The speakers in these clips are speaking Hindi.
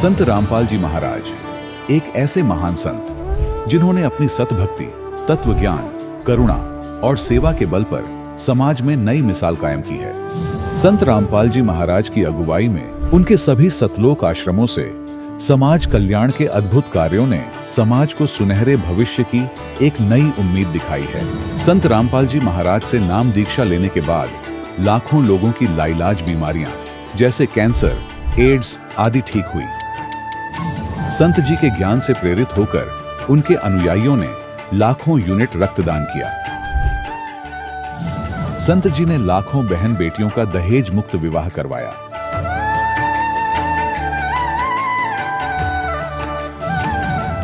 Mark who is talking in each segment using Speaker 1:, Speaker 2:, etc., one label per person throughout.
Speaker 1: संत रामपाल जी महाराज एक ऐसे महान संत जिन्होंने अपनी सतभक्ति, तत्व ज्ञान, करुणा और सेवा के बल पर समाज में नई मिसाल कायम की है। संत रामपाल जी महाराज की अगुवाई में उनके सभी सतलोक आश्रमों से समाज कल्याण के अद्भुत कार्यों ने समाज को सुनहरे भविष्य की एक नई उम्मीद दिखाई है। संत रामपाल जी महाराज से नाम दीक्षा लेने के बाद लाखों लोगों की लाइलाज बीमारियां जैसे कैंसर, एड्स आदि ठीक हुई। संत जी के ज्ञान से प्रेरित होकर उनके अनुयायियों ने लाखों यूनिट रक्तदान किया। संत जी ने लाखों बहन बेटियों का दहेज मुक्त विवाह करवाया।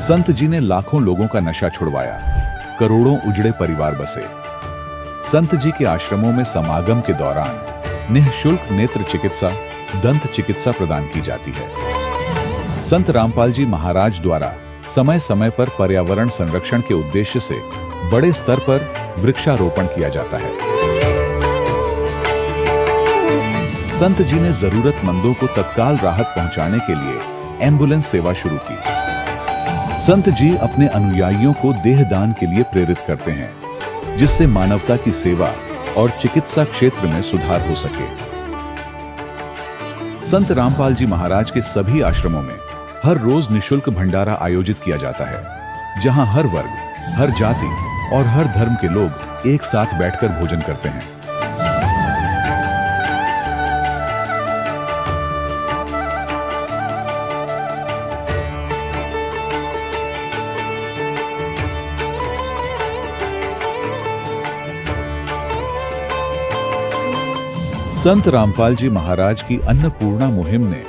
Speaker 1: संत जी ने लाखों लोगों का नशा छुड़वाया, करोड़ों उजड़े परिवार बसे। संत जी के आश्रमों में समागम के दौरान निःशुल्क नेत्र चिकित्सा, दंत चिकित्सा प्रदान की जाती है। संत रामपाल जी महाराज द्वारा समय समय पर पर्यावरण संरक्षण के उद्देश्य से बड़े स्तर पर वृक्षारोपण किया जाता है। संत जी ने जरूरतमंदों को तत्काल राहत पहुंचाने के लिए एम्बुलेंस सेवा शुरू की। संत जी अपने अनुयायियों को देहदान के लिए प्रेरित करते हैं, जिससे मानवता की सेवा और चिकित्सा क्षेत्र में सुधार हो सके। संत रामपाल जी महाराज के सभी आश्रमों में हर रोज निःशुल्क भंडारा आयोजित किया जाता है, जहां हर वर्ग, हर जाति और हर धर्म के लोग एक साथ बैठकर भोजन करते हैं। संत रामपाल जी महाराज की अन्नपूर्णा मुहिम ने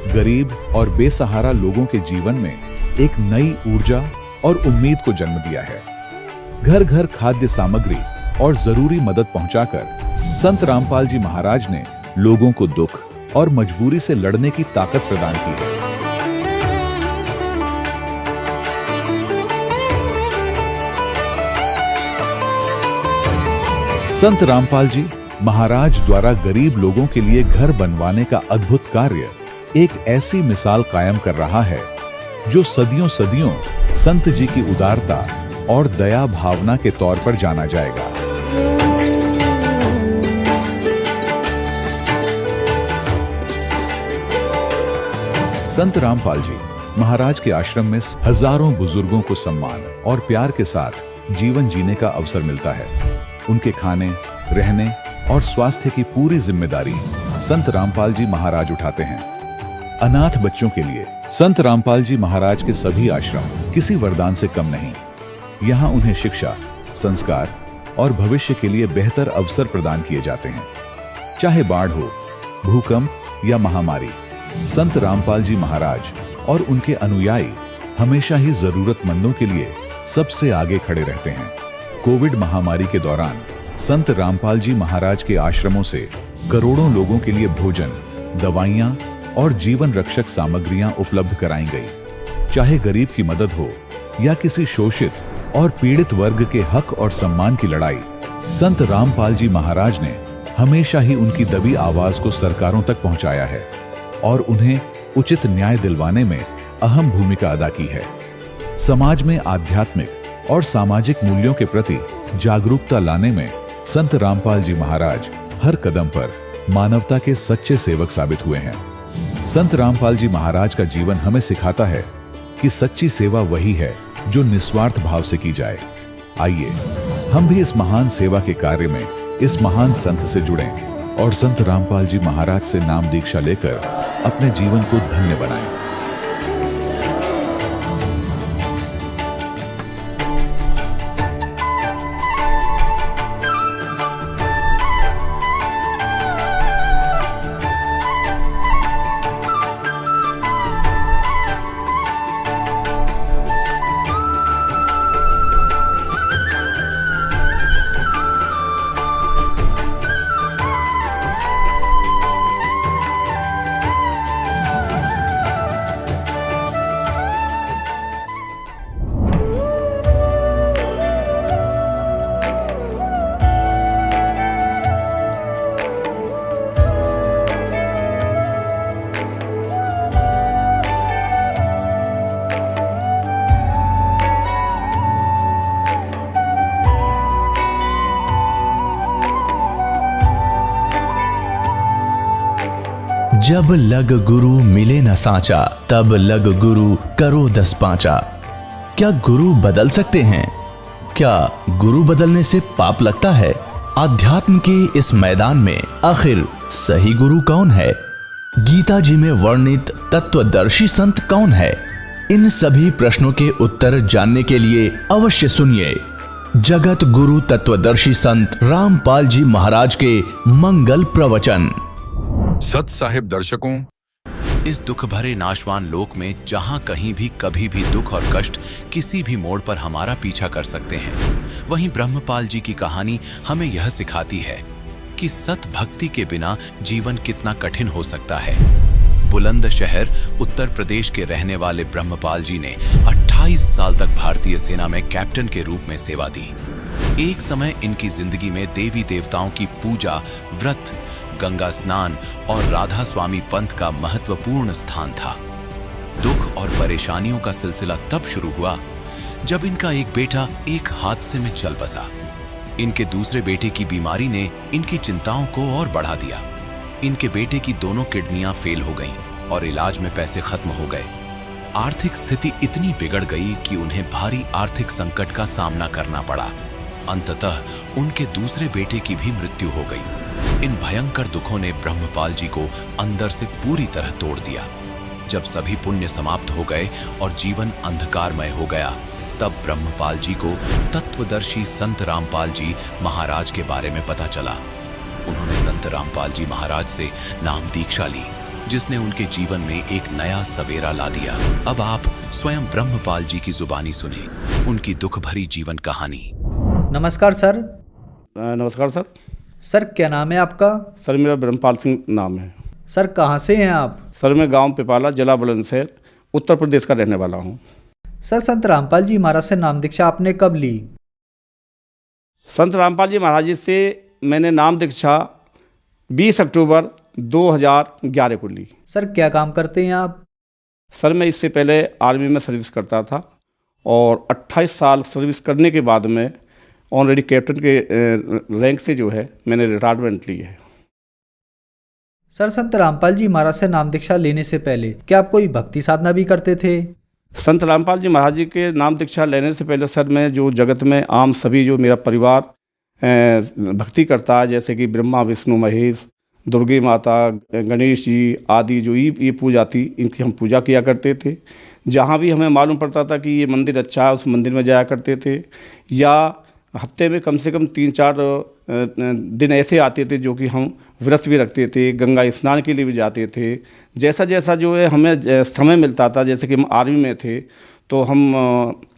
Speaker 1: गरीब और बेसहारा लोगों के जीवन में एक नई ऊर्जा और उम्मीद को जन्म दिया है। घर घर खाद्य सामग्री और जरूरी मदद पहुंचाकर संत रामपाल जी महाराज ने लोगों को दुख और मजबूरी से लड़ने की ताकत प्रदान की है। संत रामपाल जी महाराज द्वारा गरीब लोगों के लिए घर बनवाने का अद्भुत कार्य एक ऐसी मिसाल कायम कर रहा है जो सदियों सदियों संत जी की उदारता और दया भावना के तौर पर जाना जाएगा। संत रामपाल जी महाराज के आश्रम में हजारों बुजुर्गों को सम्मान और प्यार के साथ जीवन जीने का अवसर मिलता है। उनके खाने, रहने और स्वास्थ्य की पूरी जिम्मेदारी संत रामपाल जी महाराज उठाते हैं। अनाथ बच्चों के लिए संत रामपाल जी महाराज के सभी आश्रम किसी वरदान से कम नहीं। यहाँ उन्हें शिक्षा, संस्कार और भविष्य के लिए बेहतर अवसर प्रदान किए जाते हैं। चाहे बाढ़ हो, भूकंप या महामारी, संत रामपाल जी महाराज और उनके अनुयायी हमेशा ही जरूरतमंदों के लिए सबसे आगे खड़े रहते हैं। कोविड महामारी के दौरान संत रामपाल जी महाराज के आश्रमों से करोड़ों लोगों के लिए भोजन, दवाइयां और जीवन रक्षक सामग्रियां उपलब्ध कराई गई। चाहे गरीब की मदद हो या किसी शोषित और पीड़ित वर्ग के हक और सम्मान की लड़ाई, संत रामपाल जी महाराज ने हमेशा ही उनकी दबी आवाज को सरकारों तक पहुंचाया है और उन्हें उचित न्याय दिलवाने में अहम भूमिका अदा की है। समाज में आध्यात्मिक और सामाजिक मूल्यों के प्रति जागरूकता लाने में संत रामपाल जी महाराज हर कदम पर मानवता के सच्चे सेवक साबित हुए हैं। संत रामपाल जी महाराज का जीवन हमें सिखाता है कि सच्ची सेवा वही है जो निस्वार्थ भाव से की जाए। आइए हम भी इस महान सेवा के कार्य में इस महान संत से जुड़ें और संत रामपाल जी महाराज से नाम दीक्षा लेकर अपने जीवन को धन्य बनाएं।
Speaker 2: जब लग गुरु मिले न साचा, तब लग गुरु करो 10 पांचा। क्या गुरु बदल सकते हैं? क्या गुरु बदलने से पाप लगता है? अध्यात्म के इस मैदान में आखिर सही गुरु कौन है? गीता जी में वर्णित तत्वदर्शी संत कौन है? इन सभी प्रश्नों के उत्तर जानने के लिए अवश्य सुनिए जगत गुरु तत्वदर्शी संत रामपाल जी महाराज के मंगल प्रवचन।
Speaker 3: सत साहिब दर्शकों,
Speaker 4: इस दुख भरे नाशवान लोक में जहां कहीं भी कभी भी दुख और कष्ट किसी भी मोड़ पर हमारा पीछा कर सकते हैं, वहीं ब्रह्मपाल जी की कहानी हमें यह सिखाती है कि सत भक्ति के बिना जीवन कितना कठिन हो सकता है। बुलंदशहर उत्तर प्रदेश के रहने वाले ब्रह्मपाल जी ने 28 साल तक भारतीय सेना में कैप्टन के रूप में सेवा दी। एक समय इनकी जिंदगी में देवी देवताओं की पूजा, व्रत, गंगा स्नान और राधा स्वामी पंथ का महत्वपूर्ण स्थान था। दुख और परेशानियों का सिलसिला तब शुरू हुआ जब इनका एक बेटा एक हादसे में चल बसा। इनके दूसरे बेटे की बीमारी ने इनकी चिंताओं को और बढ़ा दिया। इनके बेटे की दोनों किडनियां फेल हो गईं और इलाज में पैसे खत्म हो गए। आर्थिक स्थिति इतनी बिगड़ गई कि उन्हें भारी आर्थिक संकट का सामना करना पड़ा। अंततः उनके दूसरे बेटे की भी मृत्यु हो गई। इन भयंकर दुखों ने ब्रह्मपाल जी को अंदर से पूरी तरह तोड़ दिया। जब सभी पुण्य समाप्त हो गए और जीवन अंधकारमय हो गया, तब ब्रह्मपाल जी को तत्वदर्शी संत रामपाल जी महाराज के बारे में पता चला। उन्होंने संत रामपाल जी महाराज से नाम दीक्षा ली, जिसने उनके जीवन में एक नया सवेरा ला दिया। अब आप स्वयं ब्रह्मपाल जी की जुबानी सुने उनकी दुख भरी जीवन कहानी।
Speaker 5: नमस्कार सर।
Speaker 6: नमस्कार सर।
Speaker 5: सर क्या नाम है आपका?
Speaker 6: सर मेरा ब्रह्मपाल सिंह नाम है।
Speaker 5: सर कहाँ से हैं आप?
Speaker 6: सर मैं गांव पिपाला, जिला बुलंदशहर, उत्तर प्रदेश का रहने वाला हूं।
Speaker 5: सर संत रामपाल जी महाराज से नाम दीक्षा आपने कब ली?
Speaker 6: संत रामपाल जी महाराज जी से मैंने नाम दीक्षा 20 अक्टूबर 2011 को ली।
Speaker 5: सर क्या काम करते हैं आप?
Speaker 6: सर मैं इससे पहले आर्मी में सर्विस करता था और 28 साल सर्विस करने के बाद में ऑलरेडी कैप्टन के रैंक से जो है मैंने रिटायरमेंट ली है।
Speaker 5: सर संत रामपाल जी महाराज से नाम दीक्षा लेने से पहले क्या आप कोई भक्ति साधना भी करते थे?
Speaker 6: संत रामपाल जी महाराज जी के नाम दीक्षा लेने से पहले सर मैं जो जगत में आम सभी जो मेरा परिवार भक्ति करता है, जैसे कि ब्रह्मा विष्णु महेश, दुर्गे माता, गणेश जी आदि जो ये पूजा थी, इनकी हम पूजा किया करते थे। जहाँ भी हमें मालूम पड़ता था कि ये मंदिर अच्छा है, उस मंदिर में जाया करते थे। या हफ्ते में कम से कम 3-4 दिन ऐसे आते थे जो कि हम व्रत भी रखते थे, गंगा स्नान के लिए भी जाते थे। जैसा जैसा जो है हमें समय मिलता था, जैसे कि हम आर्मी में थे तो हम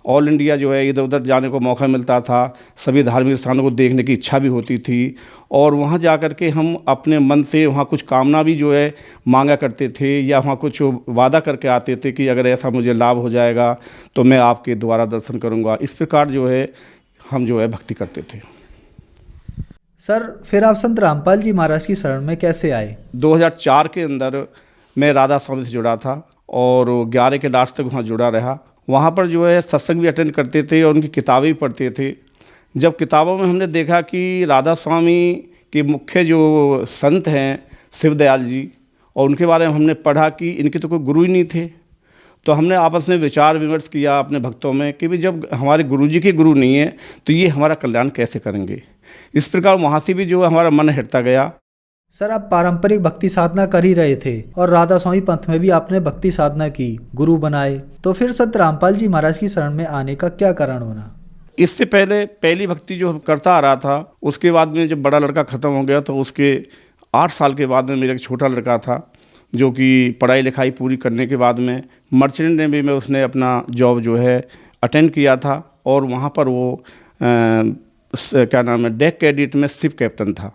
Speaker 6: ऑल इंडिया जो है इधर उधर जाने को मौका मिलता था। सभी धार्मिक स्थानों को देखने की इच्छा भी होती थी और वहाँ जा कर के हम अपने मन से वहाँ कुछ कामना भी जो है मांगा करते थे या वहाँ कुछ वादा करके आते थे कि अगर ऐसा मुझे लाभ हो जाएगा तो मैं आपके द्वारा दर्शन करूँगा। इस प्रकार जो है हम जो है भक्ति करते थे।
Speaker 5: सर फिर आप संत रामपाल जी महाराज की शरण में कैसे आए?
Speaker 6: 2004 के अंदर मैं राधा स्वामी से जुड़ा था और 11 के लास्ट तक वहाँ जुड़ा रहा। वहाँ पर जो है सत्संग भी अटेंड करते थे और उनकी किताबें भी पढ़ते थे। जब किताबों में हमने देखा कि राधा स्वामी के मुख्य जो संत हैं शिवदयाल जी, और उनके बारे में हमने पढ़ा कि इनके तो कोई गुरु ही नहीं थे, तो हमने आपस में विचार विमर्श किया अपने भक्तों में कि भाई जब हमारे गुरु जी के गुरु नहीं है तो ये हमारा कल्याण कैसे करेंगे। इस प्रकार वहाँ से भी जो है हमारा मन हटता गया।
Speaker 5: सर आप पारंपरिक भक्ति साधना कर ही रहे थे और राधा स्वामी पंथ में भी आपने भक्ति साधना की, गुरु बनाए, तो फिर संत रामपाल जी महाराज की शरण में आने का क्या कारण बना?
Speaker 6: इससे पहले पहली भक्ति जो करता आ रहा था, उसके बाद में जब बड़ा लड़का ख़त्म हो गया तो उसके 8 साल के बाद में मेरा एक छोटा लड़का था जो कि पढ़ाई लिखाई पूरी करने के बाद में मर्चेंट नेवी में उसने अपना जॉब जो है अटेंड किया था और वहाँ पर वो क्या नाम है डेक कैडेट में शिप कैप्टन था।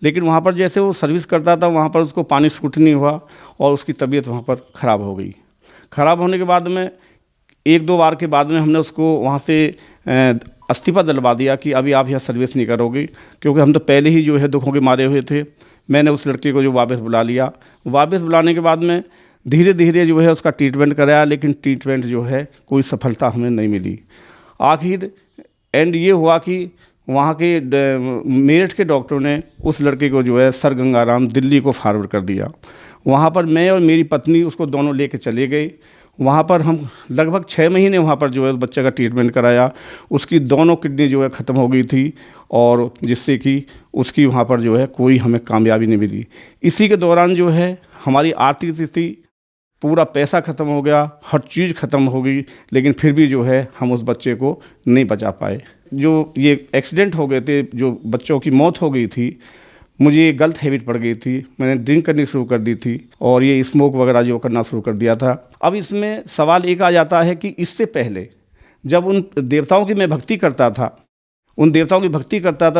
Speaker 6: लेकिन वहाँ पर जैसे वो सर्विस करता था वहाँ पर उसको पानी सूट नहीं हुआ और उसकी तबीयत वहाँ पर ख़राब हो गई। ख़राब होने के बाद में 1-2 बार के बाद में हमने उसको वहाँ से इस्तीफ़ा दिलवा दिया कि अभी आप यहाँ सर्विस नहीं करोगे, क्योंकि हम तो पहले ही जो है दुखों के मारे हुए थे। मैंने उस लड़के को जो वापस बुला लिया। वापस बुलाने के बाद में धीरे धीरे जो है उसका ट्रीटमेंट कराया, लेकिन ट्रीटमेंट जो है कोई सफलता हमें नहीं मिली। आखिर एंड ये हुआ कि वहाँ के मेरठ के डॉक्टरों ने उस लड़के को जो है सर गंगाराम दिल्ली को फॉरवर्ड कर दिया। वहाँ पर मैं और मेरी पत्नी उसको दोनों लेके चले गए। वहाँ पर हम लगभग 6 महीने वहाँ पर जो है बच्चे का ट्रीटमेंट कराया। उसकी दोनों किडनी जो है ख़त्म हो गई थी और जिससे कि उसकी वहाँ पर जो है कोई हमें कामयाबी नहीं मिली। इसी के दौरान जो है हमारी आर्थिक स्थिति, पूरा पैसा ख़त्म हो गया, हर चीज़ ख़त्म हो गई, लेकिन फिर भी जो है हम उस बच्चे को नहीं बचा पाए। जो ये एक्सीडेंट हो गए थे, जो बच्चों की मौत हो गई थी, मुझे गलत हैबिट पड़ गई थी। मैंने ड्रिंक करनी शुरू कर दी थी और ये स्मोक वगैरह जो करना शुरू कर दिया था। अब इसमें सवाल एक आ जाता है कि इससे पहले जब उन देवताओं की मैं भक्ति करता था,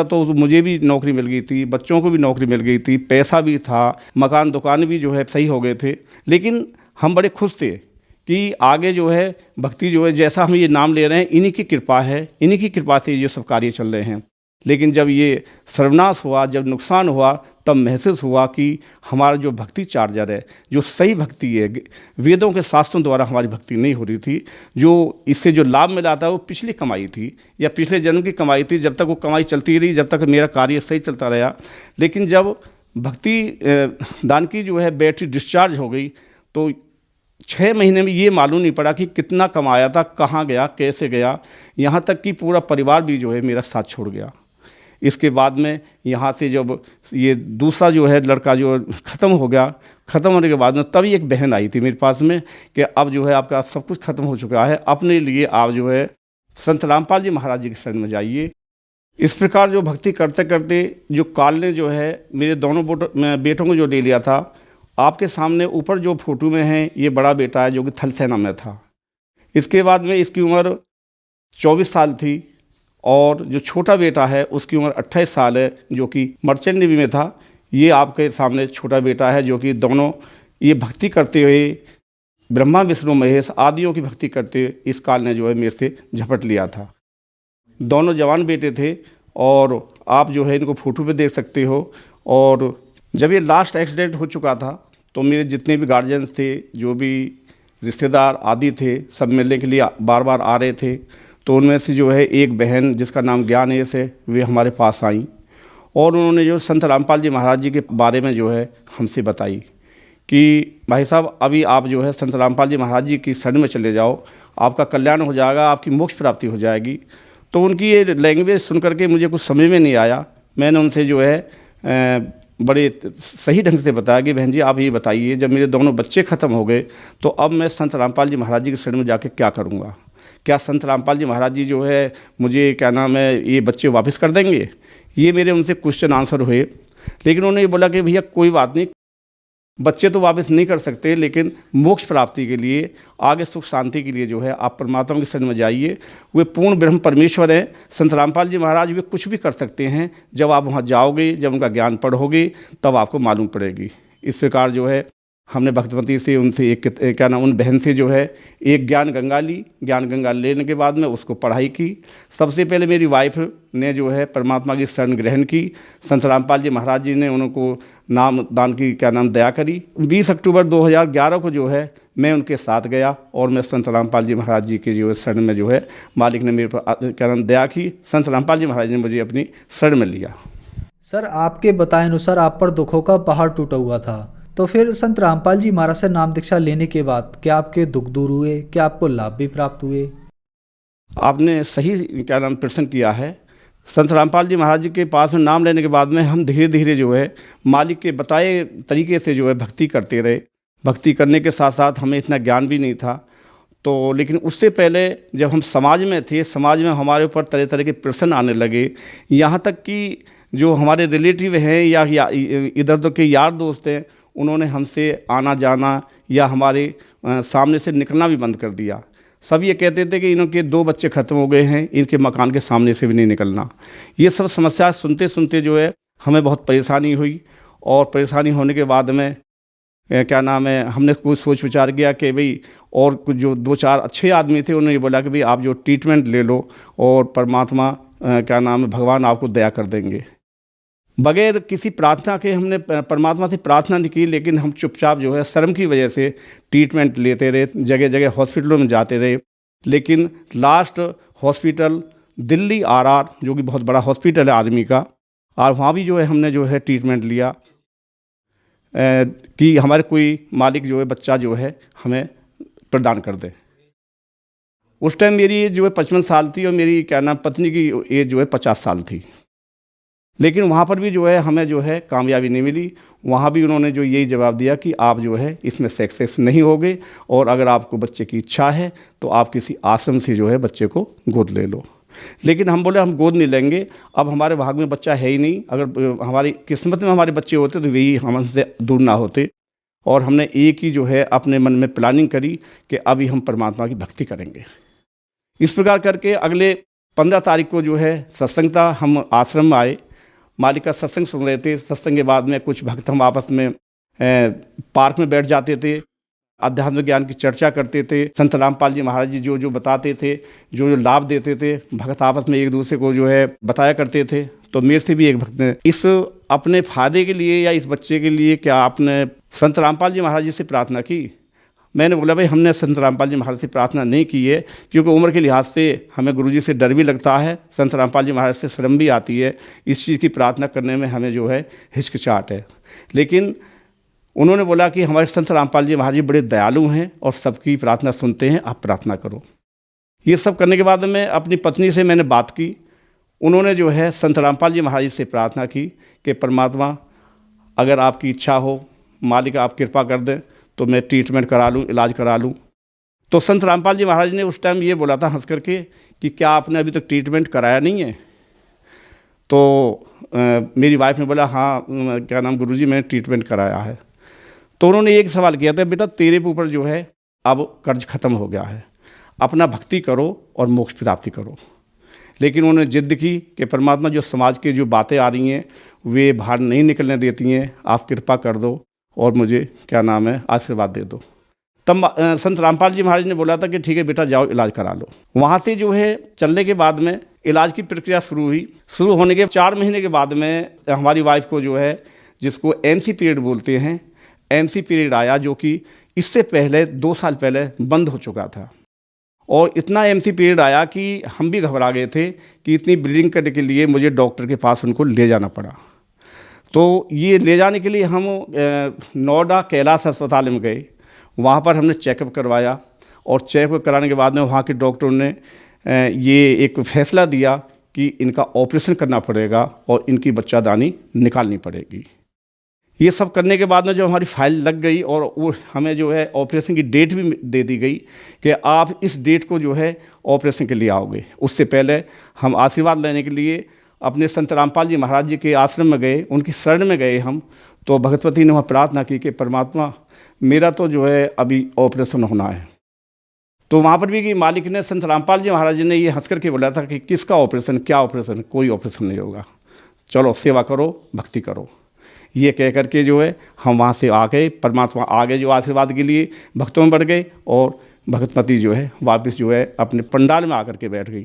Speaker 6: तो मुझे भी नौकरी मिल गई थी, बच्चों को भी नौकरी मिल गई थी, पैसा भी था, मकान दुकान भी जो है सही हो गए थे। लेकिन हम बड़े खुश थे कि आगे जो है भक्ति जो है, जैसा हम ये नाम ले रहे हैं, इन्हीं की कृपा है, इन्हीं की कृपा से ये सब कार्य चल रहे हैं। लेकिन जब ये सर्वनाश हुआ, जब नुकसान हुआ, तब महसूस हुआ कि हमारा जो भक्ति चार्जर है, जो सही भक्ति है, वेदों के शास्त्रों द्वारा हमारी भक्ति नहीं हो रही थी। जो इससे जो लाभ मिला था वो पिछली कमाई थी या पिछले जन्म की कमाई थी। जब तक वो कमाई चलती रही, जब तक मेरा कार्य सही चलता रहा। लेकिन जब भक्ति दान की जो है बैटरी डिस्चार्ज हो गई, तो 6 महीने में ये मालूम नहीं पड़ा कि कितना कमाया था, कहाँ गया, कैसे गया। यहाँ तक कि पूरा परिवार भी जो है मेरा साथ छोड़ गया। इसके बाद में यहाँ से जब ये दूसरा जो है लड़का जो ख़त्म हो गया, ख़त्म होने के बाद में तभी एक बहन आई थी मेरे पास में कि अब जो है आपका सब कुछ ख़त्म हो चुका है, अपने लिए आप जो है संत रामपाल जी महाराज जी के शरण में जाइए। इस प्रकार जो भक्ति करते करते जो काल ने जो है मेरे दोनों बेटों को जो ले लिया था, आपके सामने ऊपर जो फोटो में है ये बड़ा बेटा है जो कि थल सेना में था। इसके बाद में इसकी उम्र 24 साल थी और जो छोटा बेटा है उसकी उम्र 28 साल है जो कि मर्चेंट नेवी में था। ये आपके सामने छोटा बेटा है जो कि दोनों ये भक्ति करते हुए ब्रह्मा विष्णु महेश आदियों की भक्ति करते हुए इस काल ने जो है मेरे से झपट लिया था। दोनों जवान बेटे थे और आप जो है इनको फ़ोटो पे देख सकते हो। और जब ये लास्ट एक्सीडेंट हो चुका था तो मेरे जितने भी गार्जियंस थे, जो भी रिश्तेदार आदि थे, सब मिलने के लिए बार बार आ रहे थे। तो उनमें से जो है एक बहन जिसका नाम ज्ञानेश है, वे हमारे पास आई और उन्होंने जो संत रामपाल जी महाराज जी के बारे में जो है हमसे बताई कि भाई साहब अभी आप जो है संत रामपाल जी महाराज जी की शरण में चले जाओ, आपका कल्याण हो जाएगा, आपकी मोक्ष प्राप्ति हो जाएगी। तो उनकी ये लैंग्वेज सुन करके मुझे कुछ समझ में नहीं आया। मैंने उनसे जो है बड़े सही ढंग से बताया कि बहन जी आप ये बताइए, जब मेरे दोनों बच्चे ख़त्म हो गए तो अब मैं संत रामपाल जी महाराज जी के शरण में जाके क्या करूँगा? क्या संत रामपाल जी महाराज जी जो है मुझे क्या नाम है ये बच्चे वापस कर देंगे? ये मेरे उनसे क्वेश्चन आंसर हुए। लेकिन उन्होंने ये बोला कि भैया कोई बात नहीं, बच्चे तो वापस नहीं कर सकते, लेकिन मोक्ष प्राप्ति के लिए, आगे सुख शांति के लिए जो है आप परमात्मा के शरण में जाइए। वे पूर्ण ब्रह्म परमेश्वर हैं। संत रामपाल जी महाराज वे कुछ भी कर सकते हैं। जब आप वहाँ जाओगे, जब उनका ज्ञान पढ़ोगे, तब आपको मालूम पड़ेगी। इस प्रकार जो है हमने भक्तमती से उनसे एक क्या नाम उन बहन से जो है एक ज्ञान गंगा ली। ज्ञान गंगा लेने के बाद में उसको पढ़ाई की। सबसे पहले मेरी वाइफ ने जो है परमात्मा की शरण ग्रहण की। संत रामपाल जी महाराज जी ने उनको नाम दान की क्या नाम दया करी। 20 अक्टूबर 2011 को जो है मैं उनके साथ गया और मैं संत रामपाल जी महाराज जी के जो है शरण में जो है मालिक ने मेरे पर क्या नाम दया की। संत रामपाल जी महाराज ने मुझे अपनी शरण में लिया।
Speaker 5: सर, आपके बताए अनुसार आप पर दुखों का पहाड़ टूटा हुआ था, तो फिर संत रामपाल जी महाराज से नाम दीक्षा लेने के बाद क्या आपके दुख दूर हुए? क्या आपको लाभ भी प्राप्त हुए?
Speaker 6: आपने सही क्या नाम प्रश्न किया है। संत रामपाल जी महाराज जी के पास में नाम लेने के बाद में हम धीरे धीरे जो है मालिक के बताए तरीके से जो है भक्ति करते रहे। भक्ति करने के साथ साथ हमें इतना ज्ञान भी नहीं था। तो लेकिन उससे पहले जब हम समाज में थे, समाज में हमारे ऊपर तरह तरह के प्रश्न आने लगे। यहाँ तक कि जो हमारे रिलेटिव हैं या इधर उधर के यार दोस्त हैं, उन्होंने हमसे आना जाना या हमारे सामने से निकलना भी बंद कर दिया। सब ये कहते थे कि इनके 2 बच्चे ख़त्म हो गए हैं, इनके मकान के सामने से भी नहीं निकलना। ये सब समस्या सुनते सुनते जो है हमें बहुत परेशानी हुई। और परेशानी होने के बाद में क्या नाम है हमने कुछ सोच विचार किया कि भाई और कुछ जो 2-4 अच्छे आदमी थे, उन्होंने ये बोला कि भाई आप जो ट्रीटमेंट ले लो और परमात्मा क्या नाम है भगवान आपको दया कर देंगे। बगैर किसी प्रार्थना के हमने परमात्मा से प्रार्थना नहीं की, लेकिन हम चुपचाप जो है शर्म की वजह से ट्रीटमेंट लेते रहे, जगह जगह हॉस्पिटलों में जाते रहे। लेकिन लास्ट हॉस्पिटल दिल्ली आरआर जो कि बहुत बड़ा हॉस्पिटल है आर्मी का, और वहाँ भी जो है हमने जो है ट्रीटमेंट लिया। कि हमारे कोई मालिक जो है बच्चा जो है हमें प्रदान कर दे। उस टाइम मेरी एज जो है 55 साल थी और मेरी क्या नाम पत्नी की एज जो है 50 साल थी। लेकिन वहाँ पर भी जो है हमें जो है कामयाबी नहीं मिली। वहाँ भी उन्होंने जो यही जवाब दिया कि आप जो है इसमें सक्सेस नहीं होगे और अगर आपको बच्चे की इच्छा है तो आप किसी आश्रम से जो है बच्चे को गोद ले लो। लेकिन हम बोले हम गोद नहीं लेंगे, अब हमारे भाग में बच्चा है ही नहीं। अगर हमारी किस्मत में हमारे बच्चे होते तो वही हमसे दूर ना होते। और हमने एक ही जो है अपने मन में प्लानिंग करी कि अभी हम परमात्मा की भक्ति करेंगे। इस प्रकार करके अगले 15 तारीख को जो है सत्संग था। हम आश्रम में आए, मालिक का सत्संग सुन रहे थे। सत्संग के बाद में कुछ भक्त हम आपस में पार्क में बैठ जाते थे, अध्यात्म ज्ञान की चर्चा करते थे। संत रामपाल जी महाराज जी जो जो बताते थे, जो जो लाभ देते थे, भक्त आपस में एक दूसरे को जो है बताया करते थे। तो मेरे से भी एक भक्त ने इस अपने फायदे के लिए या इस बच्चे के लिए क्या आपने संत रामपाल जी महाराज जी से प्रार्थना की? मैंने बोला भाई हमने संत रामपाल जी महाराज से प्रार्थना नहीं की है, क्योंकि उम्र के लिहाज से हमें गुरुजी से डर भी लगता है, संत रामपाल जी महाराज से शर्म भी आती है। इस चीज़ की प्रार्थना करने में हमें जो है हिचकिचाहट है। लेकिन उन्होंने बोला कि हमारे संत रामपाल जी महाराज जी बड़े दयालु हैं और सबकी प्रार्थना सुनते हैं, आप प्रार्थना करो। ये सब करने के बाद में अपनी पत्नी से मैंने बात की। उन्होंने जो है संत रामपाल जी महाराज जी से प्रार्थना की कि परमात्मा अगर आपकी इच्छा हो, मालिक आप कृपा कर दें तो मैं ट्रीटमेंट करा लूँ, इलाज करा लूँ। तो संत रामपाल जी महाराज ने उस टाइम ये बोला था हंस करके कि क्या आपने अभी तक ट्रीटमेंट कराया नहीं है? तो मेरी वाइफ ने बोला हाँ क्या नाम गुरुजी मैंने ट्रीटमेंट कराया है। तो उन्होंने एक सवाल किया था, बेटा तेरे ऊपर जो है अब कर्ज खत्म हो गया है, अपना भक्ति करो और मोक्ष प्राप्ति करो। लेकिन उन्होंने जिद की कि परमात्मा जो समाज की जो बातें आ रही हैं वे बाहर नहीं निकलने देती हैं, आप कृपा कर दो और मुझे क्या नाम है आशीर्वाद दे दो। तब संत रामपाल जी महाराज ने बोला था कि ठीक है बेटा जाओ इलाज करा लो। वहाँ से जो है चलने के बाद में इलाज की प्रक्रिया शुरू हुई। शुरू होने के 4 महीने के बाद में हमारी वाइफ को जो है जिसको MC पीरियड बोलते हैं, MC पीरियड आया, जो कि इससे पहले 2 साल पहले बंद हो चुका था। और इतना MC पीरियड आया कि हम भी घबरा गए थे कि इतनी ब्लीडिंग करने के लिए मुझे डॉक्टर के पास उनको ले जाना पड़ा। तो ये ले जाने के लिए हम नोएडा कैलाश अस्पताल में गए। वहाँ पर हमने चेकअप करवाया और चेकअप कराने के बाद में वहाँ के डॉक्टरों ने ये एक फैसला दिया कि इनका ऑपरेशन करना पड़ेगा और इनकी बच्चादानी निकालनी पड़ेगी। ये सब करने के बाद में जब हमारी फाइल लग गई और वो हमें जो है ऑपरेशन की डेट भी दे दी गई कि आप इस डेट को जो है ऑपरेशन के लिए आओगे। उससे पहले हम आशीर्वाद लेने के लिए अपने संत रामपाल जी महाराज जी के आश्रम में गए, उनकी शरण में गए हम। तो भगवती ने वहाँ प्रार्थना की कि परमात्मा मेरा तो जो है अभी ऑपरेशन होना है। तो वहाँ पर भी कि मालिक ने संत रामपाल जी महाराज जी ने ये हंस करके बोला था कि किसका ऑपरेशन, क्या ऑपरेशन, कोई ऑपरेशन नहीं होगा, चलो सेवा करो, भक्ति करो। ये कह करके जो है हम वहाँ से आ गए। परमात्मा आगे जो आशीर्वाद के लिए भक्तों में बढ़ गए और भगतमती जो है वापस जो है अपने पंडाल में आकर के बैठ गई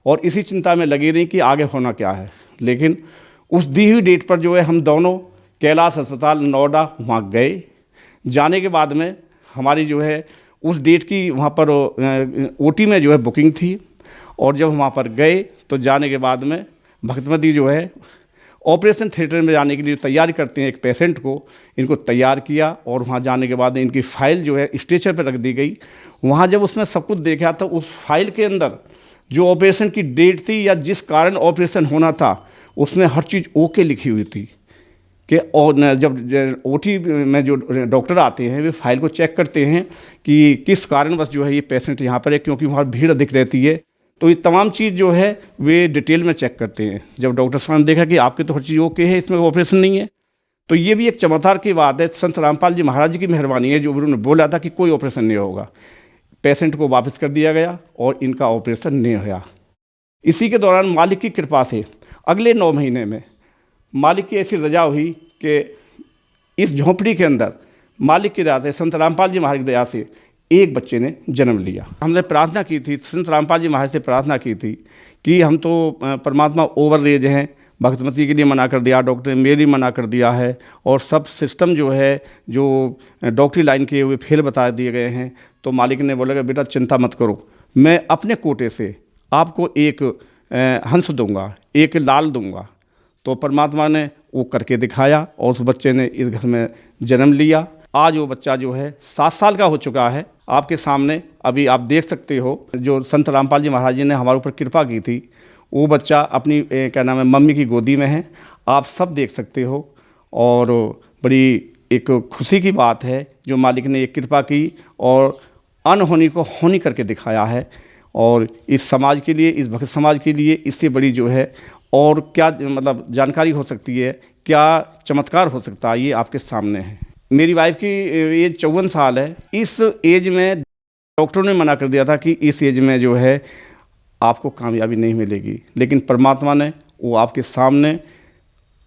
Speaker 6: और इसी चिंता में लगी रही कि आगे होना क्या है। लेकिन उस दी हुई डेट पर जो है हम दोनों कैलाश अस्पताल नोएडा वहाँ गए। जाने के बाद में हमारी जो है उस डेट की वहाँ पर OT में जो है बुकिंग थी। और जब वहाँ पर गए तो जाने के बाद में भगतमती जो है ऑपरेशन थिएटर में जाने के लिए तैयारी करते हैं एक पेशेंट को, इनको तैयार किया और वहाँ जाने के बाद इनकी फ़ाइल जो है स्ट्रेचर पर रख दी गई। वहाँ जब उसमें सब कुछ देखा तो उस फाइल के अंदर जो ऑपरेशन की डेट थी या जिस कारण ऑपरेशन होना था उसमें हर चीज़ ओके लिखी हुई थी कि और जब OT में जो डॉक्टर आते हैं वे फाइल को चेक करते हैं कि किस कारणवश जो है ये पेशेंट यहाँ पर है, क्योंकि वहाँ भीड़ अधिक रहती है। तो ये तमाम चीज़ जो है वे डिटेल में चेक करते हैं। जब डॉक्टर साहब ने देखा कि आपके तो हर चीज़ ओके है, इसमें ऑपरेशन नहीं है, तो ये भी एक चमत्कार की बात है। संत रामपाल जी महाराज जी की मेहरबानी है जो उन्होंने बोला था कि कोई ऑपरेशन नहीं होगा। पेशेंट को वापस कर दिया गया और इनका ऑपरेशन नहीं हुआ। इसी के दौरान मालिक की कृपा से अगले 9 महीने में मालिक की ऐसी रजा हुई कि इस झोंपड़ी के अंदर मालिक की दया से, संत रामपाल जी महाराज की दया से एक बच्चे ने जन्म लिया। हमने प्रार्थना की थी, संत रामपाल जी महाराज से प्रार्थना की थी कि हम तो परमात्मा ओवर एज हैं, भगतमती के लिए मना कर दिया, डॉक्टर ने मेरी मना कर दिया है और सब सिस्टम जो है जो डॉक्टरी लाइन के हुए फेल बता दिए गए हैं। तो मालिक ने बोला कि बेटा चिंता मत करो, मैं अपने कोटे से आपको एक हंस दूंगा, एक लाल दूंगा। तो परमात्मा ने वो करके दिखाया और उस बच्चे ने इस घर में जन्म लिया। आज वो बच्चा जो है 7 साल का हो चुका है। आपके सामने अभी आप देख सकते हो, जो संत रामपाल जी महाराज जी ने हमारे ऊपर कृपा की थी, वो बच्चा अपनी क्या नाम है मम्मी की गोदी में है। आप सब देख सकते हो और बड़ी एक खुशी की बात है जो मालिक ने ये कृपा की और अनहोनी को होनी करके दिखाया है। और इस समाज के लिए, इस भक्त समाज के लिए इससे बड़ी जो है और क्या मतलब जानकारी हो सकती है, क्या चमत्कार हो सकता है, ये आपके सामने है। मेरी वाइफ की एज 54 साल है। इस एज में डॉक्टरों ने मना कर दिया था कि इस एज में जो है आपको कामयाबी नहीं मिलेगी, लेकिन परमात्मा ने वो आपके सामने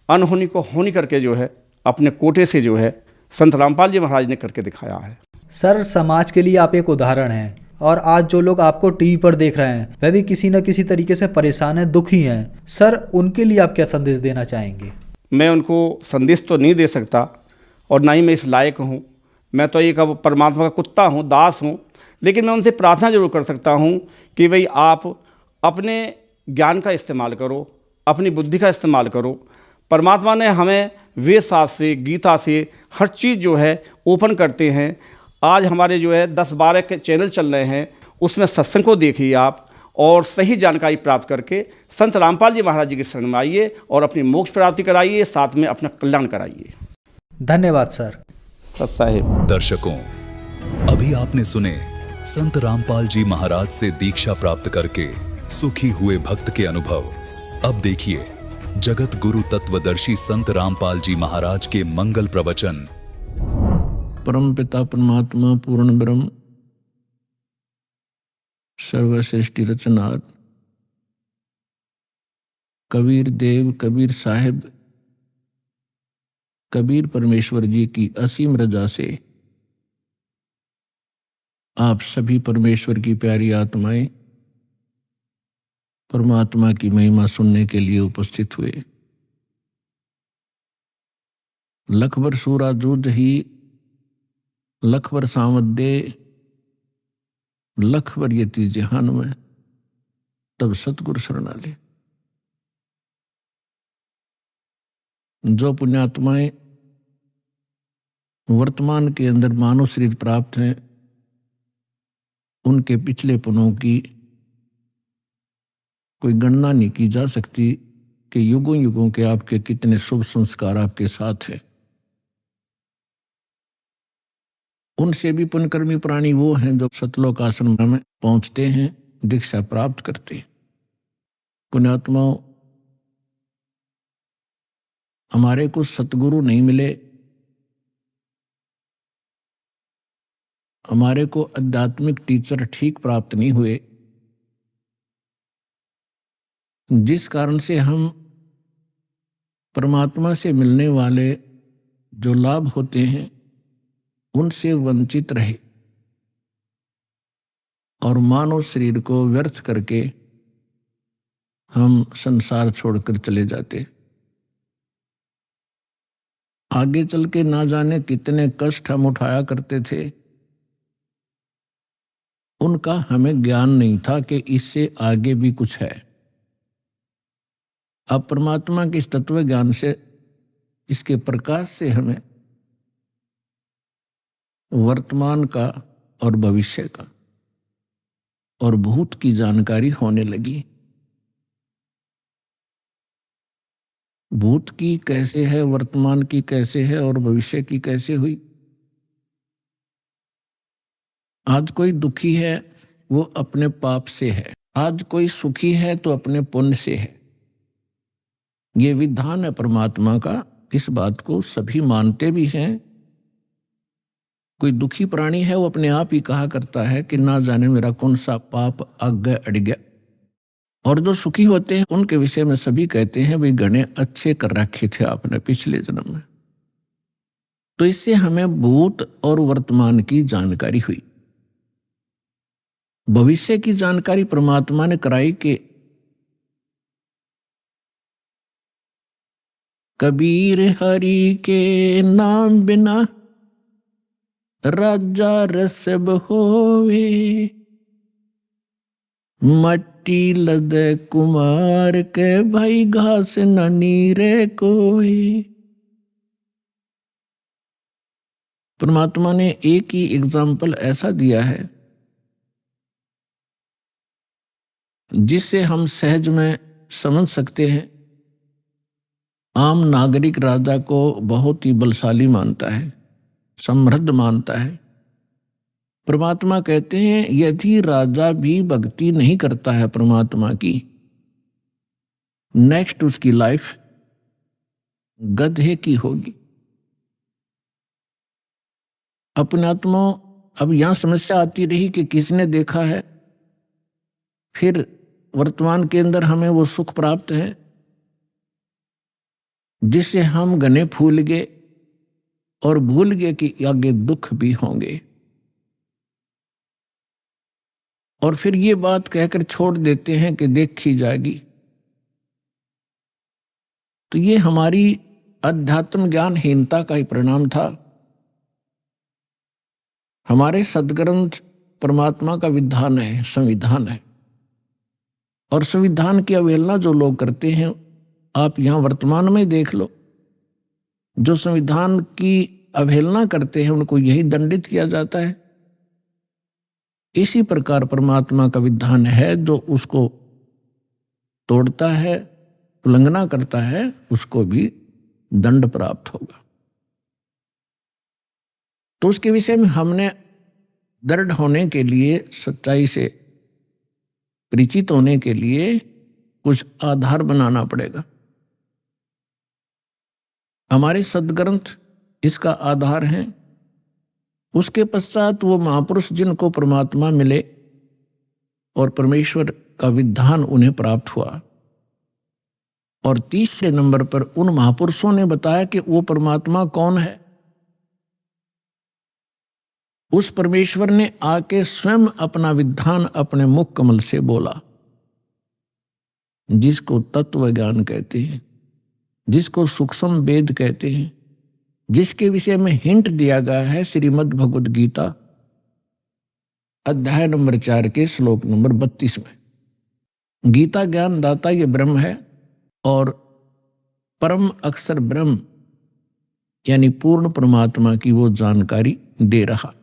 Speaker 6: अनहोनी को होनी करके जो है अपने कोटे से जो है संत रामपाल जी महाराज ने करके दिखाया है।
Speaker 5: सर, समाज के लिए आप एक उदाहरण हैं और आज जो लोग आपको टीवी पर देख रहे हैं वह भी किसी न किसी तरीके से परेशान हैं, दुखी हैं। सर, उनके लिए आप क्या संदेश देना चाहेंगे?
Speaker 6: मैं उनको संदेश तो नहीं दे सकता और ना ही मैं इस लायक हूँ। मैं तो एक परमात्मा का कुत्ता हूँ, दास हूँ। लेकिन मैं उनसे प्रार्थना जरूर कर सकता हूँ कि भाई आप अपने ज्ञान का इस्तेमाल करो, अपनी बुद्धि का इस्तेमाल करो। परमात्मा ने हमें वेद शास्त्र से, गीता से हर चीज़ जो है ओपन करते हैं। आज हमारे जो है 10-12 के चैनल चल रहे हैं, उसमें सत्संग को देखिए आप और सही जानकारी प्राप्त करके संत रामपाल जी महाराज जी की शरण में आइए और अपनी मोक्ष प्राप्ति कराइए, साथ में अपना कल्याण कराइए।
Speaker 5: धन्यवाद सर।
Speaker 6: सत साहिब।
Speaker 7: दर्शकों, अभी आपने सुने संत रामपाल जी महाराज से दीक्षा प्राप्त करके सुखी हुए भक्त के अनुभव। अब देखिए जगत गुरु तत्वदर्शी संत रामपाल जी महाराज के मंगल प्रवचन।
Speaker 8: परम पिता परमात्मा पूर्ण ब्रह्म सर्वश्रेष्ठी रचनार कबीर देव कबीर साहिब कबीर परमेश्वर जी की असीम रजा से आप सभी परमेश्वर की प्यारी आत्माएं परमात्मा की महिमा सुनने के लिए उपस्थित हुए। लखबर सूरा जूझ ही लखबर सामदे लखबर यति जहान में तब सतगुरु शरणाले। जो पुण्यात्माएं वर्तमान के अंदर मानव शरीर प्राप्त हैं, उनके पिछले पनों की कोई गणना नहीं की जा सकती कि युगों युगों के आपके कितने शुभ संस्कार आपके साथ हैं। उनसे भी पुण्यकर्मी प्राणी वो हैं जो सतलोक आश्रम में पहुंचते हैं, दीक्षा प्राप्त करते हैं। पुण्यात्माओं, हमारे को सतगुरु नहीं मिले, हमारे को आध्यात्मिक टीचर ठीक प्राप्त नहीं हुए, जिस कारण से हम परमात्मा से मिलने वाले जो लाभ होते हैं उनसे वंचित रहे और मानव शरीर को व्यर्थ करके हम संसार छोड़कर चले जाते। आगे चल के ना जाने कितने कष्ट हम उठाया करते थे, उनका हमें ज्ञान नहीं था कि इससे आगे भी कुछ है। अब परमात्मा के इस तत्व ज्ञान से, इसके प्रकाश से हमें वर्तमान का और भविष्य का और भूत की जानकारी होने लगी। भूत की कैसे है, वर्तमान की कैसे है और भविष्य की कैसे हुई। आज कोई दुखी है वो अपने पाप से है, आज कोई सुखी है तो अपने पुण्य से है। ये विधान है परमात्मा का, इस बात को सभी मानते भी हैं। कोई दुखी प्राणी है वो अपने आप ही कहा करता है कि ना जाने मेरा कौन सा पाप आगे अड़ गया। और जो सुखी होते हैं उनके विषय में सभी कहते हैं भाई गणे अच्छे कर रखे थे आपने पिछले जन्म में। तो इससे हमें भूत और वर्तमान की जानकारी हुई। भविष्य की जानकारी परमात्मा ने कराई कि कबीर हरि के नाम बिना राजा रसब होवे, मट्टी लदे कुमार के भाई घास न नीरे कोई। परमात्मा ने एक ही एग्जाम्पल ऐसा दिया है जिससे हम सहज में समझ सकते हैं। आम नागरिक राजा को बहुत ही बलशाली मानता है, समृद्ध मानता है। परमात्मा कहते हैं यदि राजा भी भक्ति नहीं करता है परमात्मा की, नेक्स्ट उसकी लाइफ गधे की होगी। अपनात्मा अब यहां समस्या आती रही कि किसने देखा है, फिर वर्तमान के अंदर हमें वो सुख प्राप्त है जिससे हम गने फूल गए और भूल गए कि आगे दुख भी होंगे, और फिर ये बात कहकर छोड़ देते हैं कि देखी जाएगी। तो ये हमारी अध्यात्म ज्ञानहीनता का ही परिणाम था। हमारे सदग्रंथ परमात्मा का विधान है, संविधान है, और संविधान की अवहेलना जो लोग करते हैं, आप यहां वर्तमान में देख लो, जो संविधान की अवहेलना करते हैं उनको यही दंडित किया जाता है। इसी प्रकार परमात्मा का विधान है, जो उसको तोड़ता है, उल्लंघना करता है, उसको भी दंड प्राप्त होगा। तो उसके विषय में हमने दृढ़ होने के लिए, सच्चाई से परिचित होने के लिए कुछ आधार बनाना पड़ेगा। हमारे सदग्रंथ इसका आधार हैं। उसके पश्चात वो महापुरुष जिनको परमात्मा मिले और परमेश्वर का विधान उन्हें प्राप्त हुआ, और तीसरे नंबर पर उन महापुरुषों ने बताया कि वो परमात्मा कौन है। उस परमेश्वर ने आके स्वयं अपना विधान अपने मुख कमल से बोला, जिसको तत्व ज्ञान कहते हैं, जिसको सूक्ष्म वेद कहते हैं, जिसके विषय में हिंट दिया गया है श्रीमद् भगवद गीता अध्याय नंबर 4 के श्लोक नंबर 32 में। गीता ज्ञान दाता ये ब्रह्म है, और परम अक्षर ब्रह्म यानी पूर्ण परमात्मा की वो जानकारी दे रहा।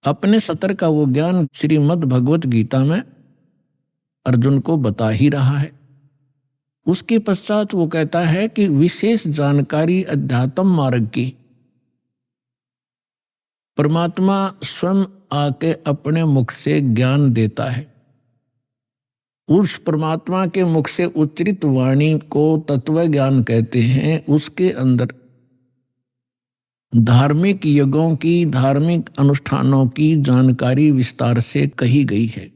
Speaker 8: अपने सतर का वो ज्ञान श्रीमद् भगवत गीता में अर्जुन को बता ही रहा है। उसके पश्चात वो कहता है कि विशेष जानकारी अध्यात्म मार्ग की परमात्मा स्वयं आके अपने मुख से ज्ञान देता है। उस परमात्मा के मुख से उच्चरित वाणी को तत्व ज्ञान कहते हैं। उसके अंदर धार्मिक यज्ञों की, धार्मिक अनुष्ठानों की जानकारी विस्तार से कही गई है।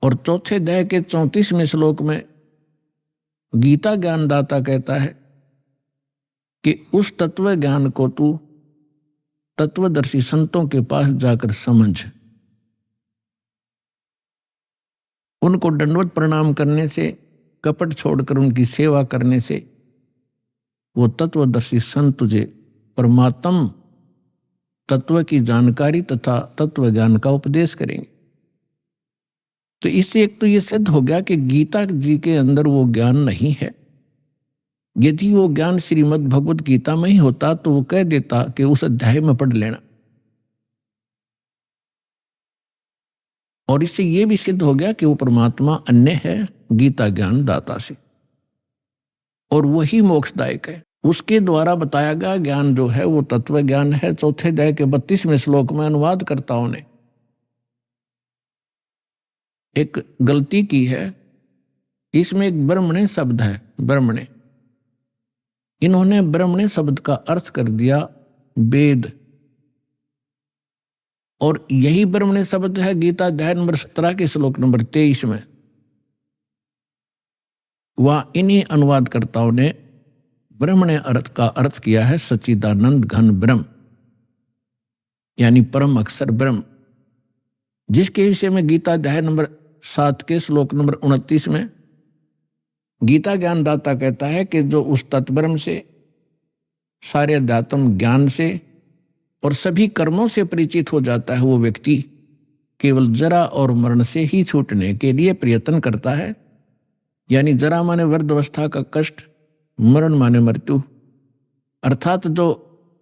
Speaker 8: और चौथे अध्याय के 34वें श्लोक में गीता ज्ञानदाता कहता है कि उस तत्व ज्ञान को तू तत्वदर्शी संतों के पास जाकर समझ। उनको दंडवत प्रणाम करने से, कपट छोड़कर उनकी सेवा करने से वो तत्वदर्शी संत तुझे परमात्म तत्व की जानकारी तथा तत्व ज्ञान का उपदेश करेंगे। तो इससे एक तो ये सिद्ध हो गया कि गीता जी के अंदर वो ज्ञान नहीं है। यदि वो ज्ञान श्रीमद् भगवत गीता में ही होता तो वो कह देता कि उस अध्याय में पढ़ लेना। और इससे ये भी सिद्ध हो गया कि वो परमात्मा अन्य है गीता ज्ञान दाता से, और वही मोक्षदायक है। उसके द्वारा बताया गया ज्ञान जो है वो तत्व ज्ञान है। चौथे अध्याय के 32वें श्लोक में अनुवादकर्ताओं ने एक गलती की है। इसमें एक ब्रह्मणे शब्द है, ब्रह्मणे। इन्होंने ब्रह्मणे शब्द का अर्थ कर दिया वेद, और यही ब्रह्मणे शब्द है गीता अध्याय नंबर 17 के श्लोक नंबर 23 में। वह इन्हीं अनुवादकर्ताओं ने ब्रह्मणे अर्थ का अर्थ किया है सच्चिदानंद घन ब्रह्म, यानी परम अक्षर ब्रह्म, जिसके विषय में गीता अध्याय नंबर 7 के श्लोक नंबर 29 में गीता ज्ञानदाता कहता है कि जो उस तत्ब्रह्म से, सारे अध्यात्म ज्ञान से और सभी कर्मों से परिचित हो जाता है वो व्यक्ति, केवल जरा और मरण से ही छूटने के लिए प्रयत्न करता है। यानी जरा माने वृद्धावस्था का कष्ट, मरण माने मृत्यु, अर्थात जो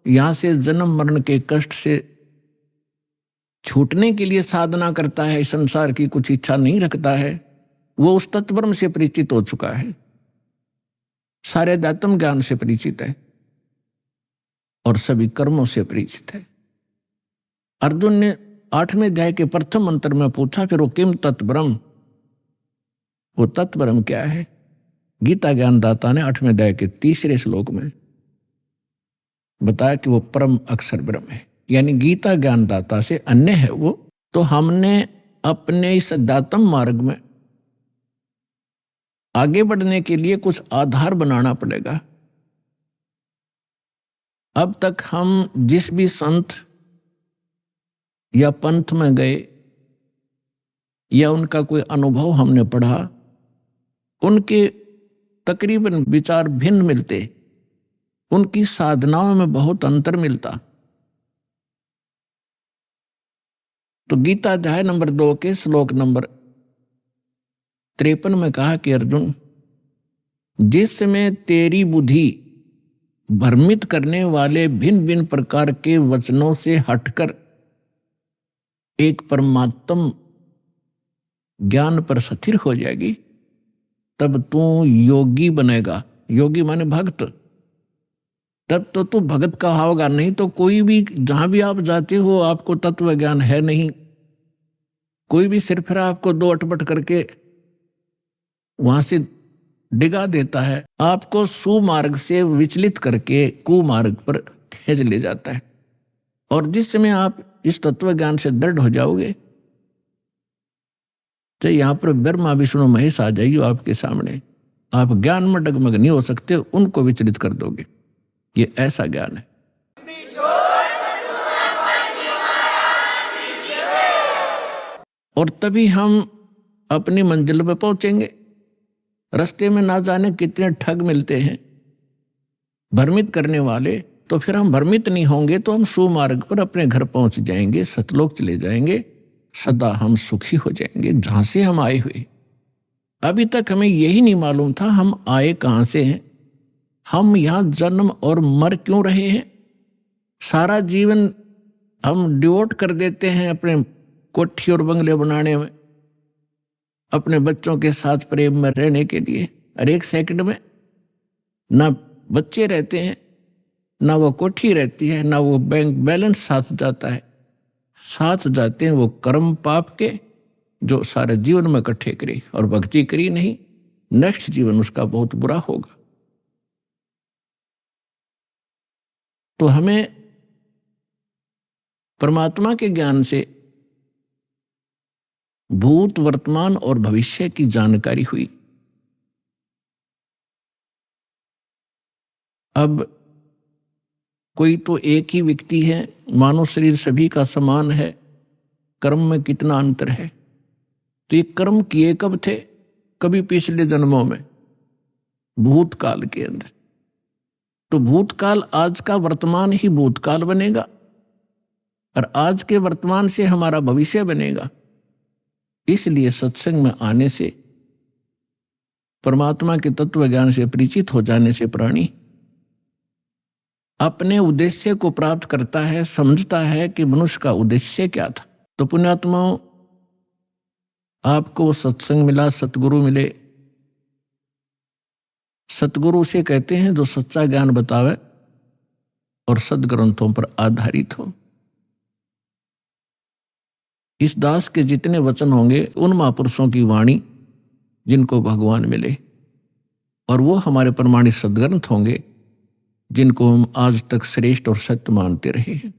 Speaker 8: यहाँ से जन्म मरण के कष्ट से छूटने के लिए साधना करता है, संसार की कुछ इच्छा नहीं रखता है, वो उस तत्ब्रह्म से परिचित हो चुका है, सारे अध्यात्म ज्ञान से परिचित है और सभी कर्मों से परिचित है। अर्जुन ने 8वें अध्याय के प्रथम मंत्र में पूछा, फिर वो किम तत्ब्रह्म, वो तत्ब्रह्म क्या है? गीता ज्ञानदाता ने 8वें अध्याय के 3रे श्लोक में बताया कि वो परम अक्षर ब्रह्म है, यानी गीता ज्ञानदाता से अन्य है वो। तो हमने अपने इस अध्यात्म मार्ग में आगे बढ़ने के लिए कुछ आधार बनाना पड़ेगा। अब तक हम जिस भी संत या पंथ में गए या उनका कोई अनुभव हमने पढ़ा, उनके तकरीबन विचार भिन्न मिलते, उनकी साधनाओं में बहुत अंतर मिलता। तो गीता अध्याय नंबर 2 के श्लोक नंबर 53 में कहा कि अर्जुन, जिस समय तेरी बुद्धि भ्रमित करने वाले भिन्न भिन्न प्रकार के वचनों से हटकर एक परमात्म ज्ञान पर स्थिर हो जाएगी, तब तू योगी बनेगा। योगी माने भक्त। तब तो तू भगत का होगा, नहीं तो कोई भी जहां भी आप जाते हो आपको तत्व ज्ञान है नहीं। कोई भी सिरफिरा आपको दो अटपट करके वहां से डिगा देता है, आपको सुमार्ग से विचलित करके कुमार्ग पर खींच ले जाता है। और जिस समय आप इस तत्व ज्ञान से दृढ़ हो जाओगे, तो यहां पर ब्रह्मा विष्णु महेश आ जाइए आपके सामने, आप ज्ञान में डगमग नहीं हो सकते, उनको विचलित कर दोगे। ये ऐसा ज्ञान है। और तभी हम अपनी मंजिल पर पहुंचेंगे। रास्ते में ना जाने कितने ठग मिलते हैं भ्रमित करने वाले, तो फिर हम भ्रमित नहीं होंगे तो हम सुमार्ग पर अपने घर पहुंच जाएंगे, सतलोक चले जाएंगे, सदा हम सुखी हो जाएंगे जहां से हम आए हुए। अभी तक हमें यही नहीं मालूम था हम आए कहां से हैं, हम यहां जन्म और मर क्यों रहे हैं। सारा जीवन हम डिवोट कर देते हैं अपने कोठी और बंगले बनाने में, अपने बच्चों के साथ प्रेम में रहने के लिए। और एक सेकंड में ना बच्चे रहते हैं, ना वो कोठी रहती है, ना वो बैंक बैलेंस साथ जाता है। साथ जाते हैं वो कर्म पाप के जो सारे जीवन में इकट्ठे करी और भक्ति करी नहीं, नेक्स्ट जीवन उसका बहुत बुरा होगा। तो हमें परमात्मा के ज्ञान से भूत, वर्तमान और भविष्य की जानकारी हुई। अब कोई तो एक ही व्यक्ति है, मानव शरीर सभी का समान है, कर्म में कितना अंतर है। तो ये कर्म किए कब थे? कभी पिछले जन्मों में, भूतकाल के अंदर। तो भूतकाल आज का वर्तमान ही भूतकाल बनेगा और आज के वर्तमान से हमारा भविष्य बनेगा। इसलिए सत्संग में आने से, परमात्मा के तत्व ज्ञान से परिचित हो जाने से प्राणी अपने उद्देश्य को प्राप्त करता है, समझता है कि मनुष्य का उद्देश्य क्या था। तो पुण्यात्माओं, आपको सत्संग मिला, सतगुरु मिले। सतगुरु से कहते हैं जो सच्चा ज्ञान बतावे और सदग्रंथों पर आधारित हो। इस दास के जितने वचन होंगे उन महापुरुषों की वाणी जिनको भगवान मिले, और वो हमारे प्रमाणित सदग्रंथ होंगे जिनको हम आज तक श्रेष्ठ और सत्य मानते रहे हैं।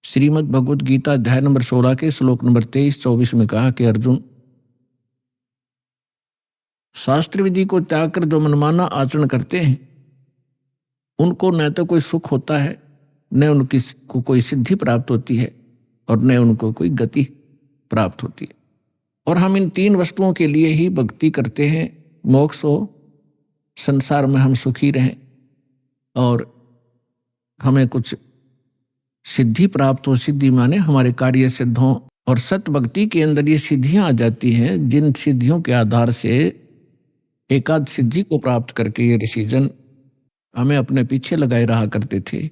Speaker 8: श्रीमद् भगवद गीता अध्याय नंबर 16 के श्लोक नंबर 23-24 में कहा कि अर्जुन, शास्त्र विधि को त्याग कर जो मनमाना आचरण करते हैं उनको न तो कोई सुख होता है, न उनकी को कोई सिद्धि प्राप्त होती है और न उनको कोई गति प्राप्त होती है। और हम इन 3 वस्तुओं के लिए ही भक्ति करते हैं, मोक्ष हो, संसार में हम सुखी रहें और हमें कुछ सिद्धि प्राप्त हो। सिद्धि माने हमारे कार्य सिद्ध हों, और सत भक्ति के अंदर ये सिद्धियां आ जाती हैं, जिन सिद्धियों के आधार से एकाध सिद्धि को प्राप्त करके ये ऋषिजन हमें अपने पीछे लगाए रहा करते थे।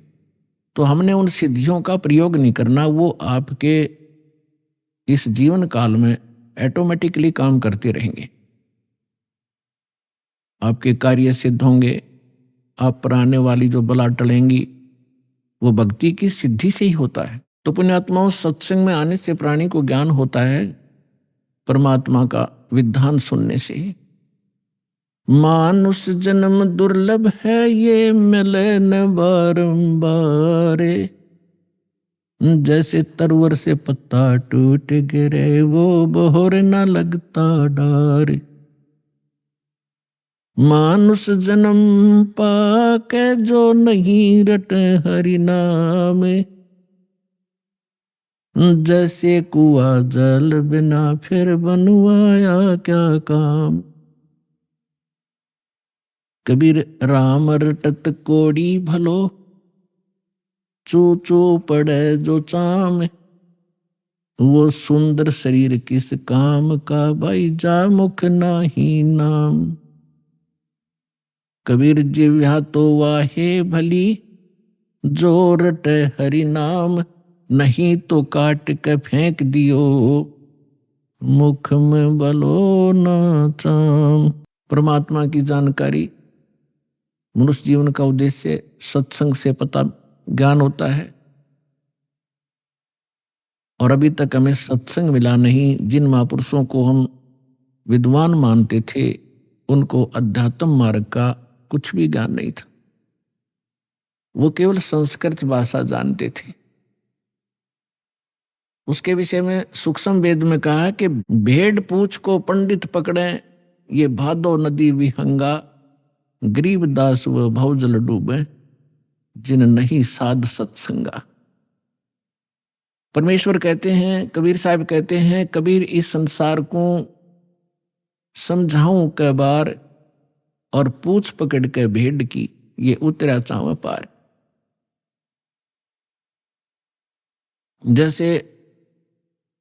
Speaker 8: तो हमने उन सिद्धियों का प्रयोग नहीं करना, वो आपके इस जीवन काल में ऑटोमेटिकली काम करते रहेंगे। आपके कार्य सिद्ध होंगे, आप पर आने वाली जो बला टलेंगी वो भक्ति की सिद्धि से ही होता है। तो पुण्यात्माओं, सत्संग में आने से प्राणी को ज्ञान होता है परमात्मा का विधान सुनने से ही। मानुष जन्म दुर्लभ है, ये मिले न बारंबार। जैसे तरवर से पत्ता टूट गिरे, वो बहोर न लगता डार। मानुष जन्म पाके जो नहीं रटे हरि नाम। जैसे कुआ जल बिना फिर बनवाया क्या काम। कबीर राम रटत कोड़ी भलो, चू चू पड़े जो चाम। वो सुंदर शरीर किस काम का, भाई जा मुख नाही नाम। कबीर जिव्या तो वाहे भली, जो रटे हरि नाम। नहीं तो काट के फेंक दियो, मुख में बलो ना चाम। परमात्मा की जानकारी, मनुष्य जीवन का उद्देश्य सत्संग से पता ज्ञान होता है। और अभी तक हमें सत्संग मिला नहीं। जिन महापुरुषों को हम विद्वान मानते थे, उनको अध्यात्म मार्ग का कुछ भी ज्ञान नहीं था। वो केवल संस्कृत भाषा जानते थे। उसके विषय में सूक्ष्म वेद में कहा है कि भेड़ पूछ को पंडित पकड़े, ये भादो नदी विहंगा। गरीबदास व भवजल डूबे, जिन नहीं साध सत्संगा। परमेश्वर कहते हैं, कबीर साहब कहते हैं, कबीर इस संसार को समझाऊं कै बार, और पूछ पकड़ के भेड़ की, ये उतरा चाव पार। जैसे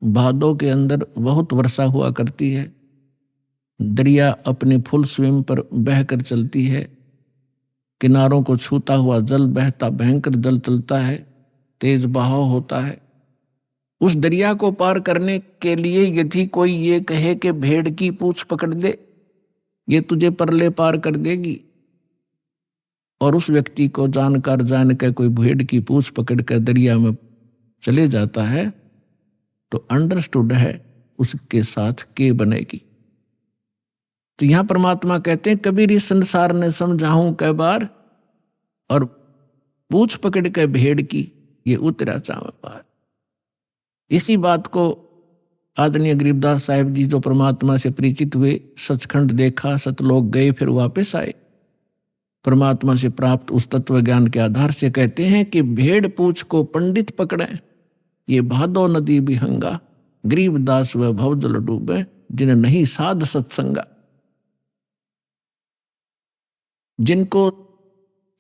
Speaker 8: भादों के अंदर बहुत वर्षा हुआ करती है, दरिया अपने फुल स्विम पर बहकर चलती है, किनारों को छूता हुआ जल बहता, भयंकर जल चलता है, तेज बहाव होता है। उस दरिया को पार करने के लिए यदि कोई ये कहे कि भेड़ की पूंछ पकड़ दे, ये तुझे परले पार कर देगी, और उस व्यक्ति को जानकर जान के कोई भेड़ की पूंछ पकड़ कर दरिया में चले जाता है, तो अंडरस्टूड है उसके साथ के बनेगी। तो यहां परमात्मा कहते हैं, कबीर इस संसार ने समझाऊं कै बार, और पूछ पकड़ के भेड़ की, ये उतरा चाव पार। इसी बात को आदरणीय गरीबदास साहिब जी, जो परमात्मा से परिचित हुए, सचखंड देखा, सतलोक गए, फिर वापस आए, परमात्मा से प्राप्त उस तत्व ज्ञान के आधार से कहते हैं कि भेड़ पूछ को पंडित पकड़े, ये भादो नदी विहंगा। गरीबदास व भवजल डूबे, जिन नहीं साध सत्संगा। जिनको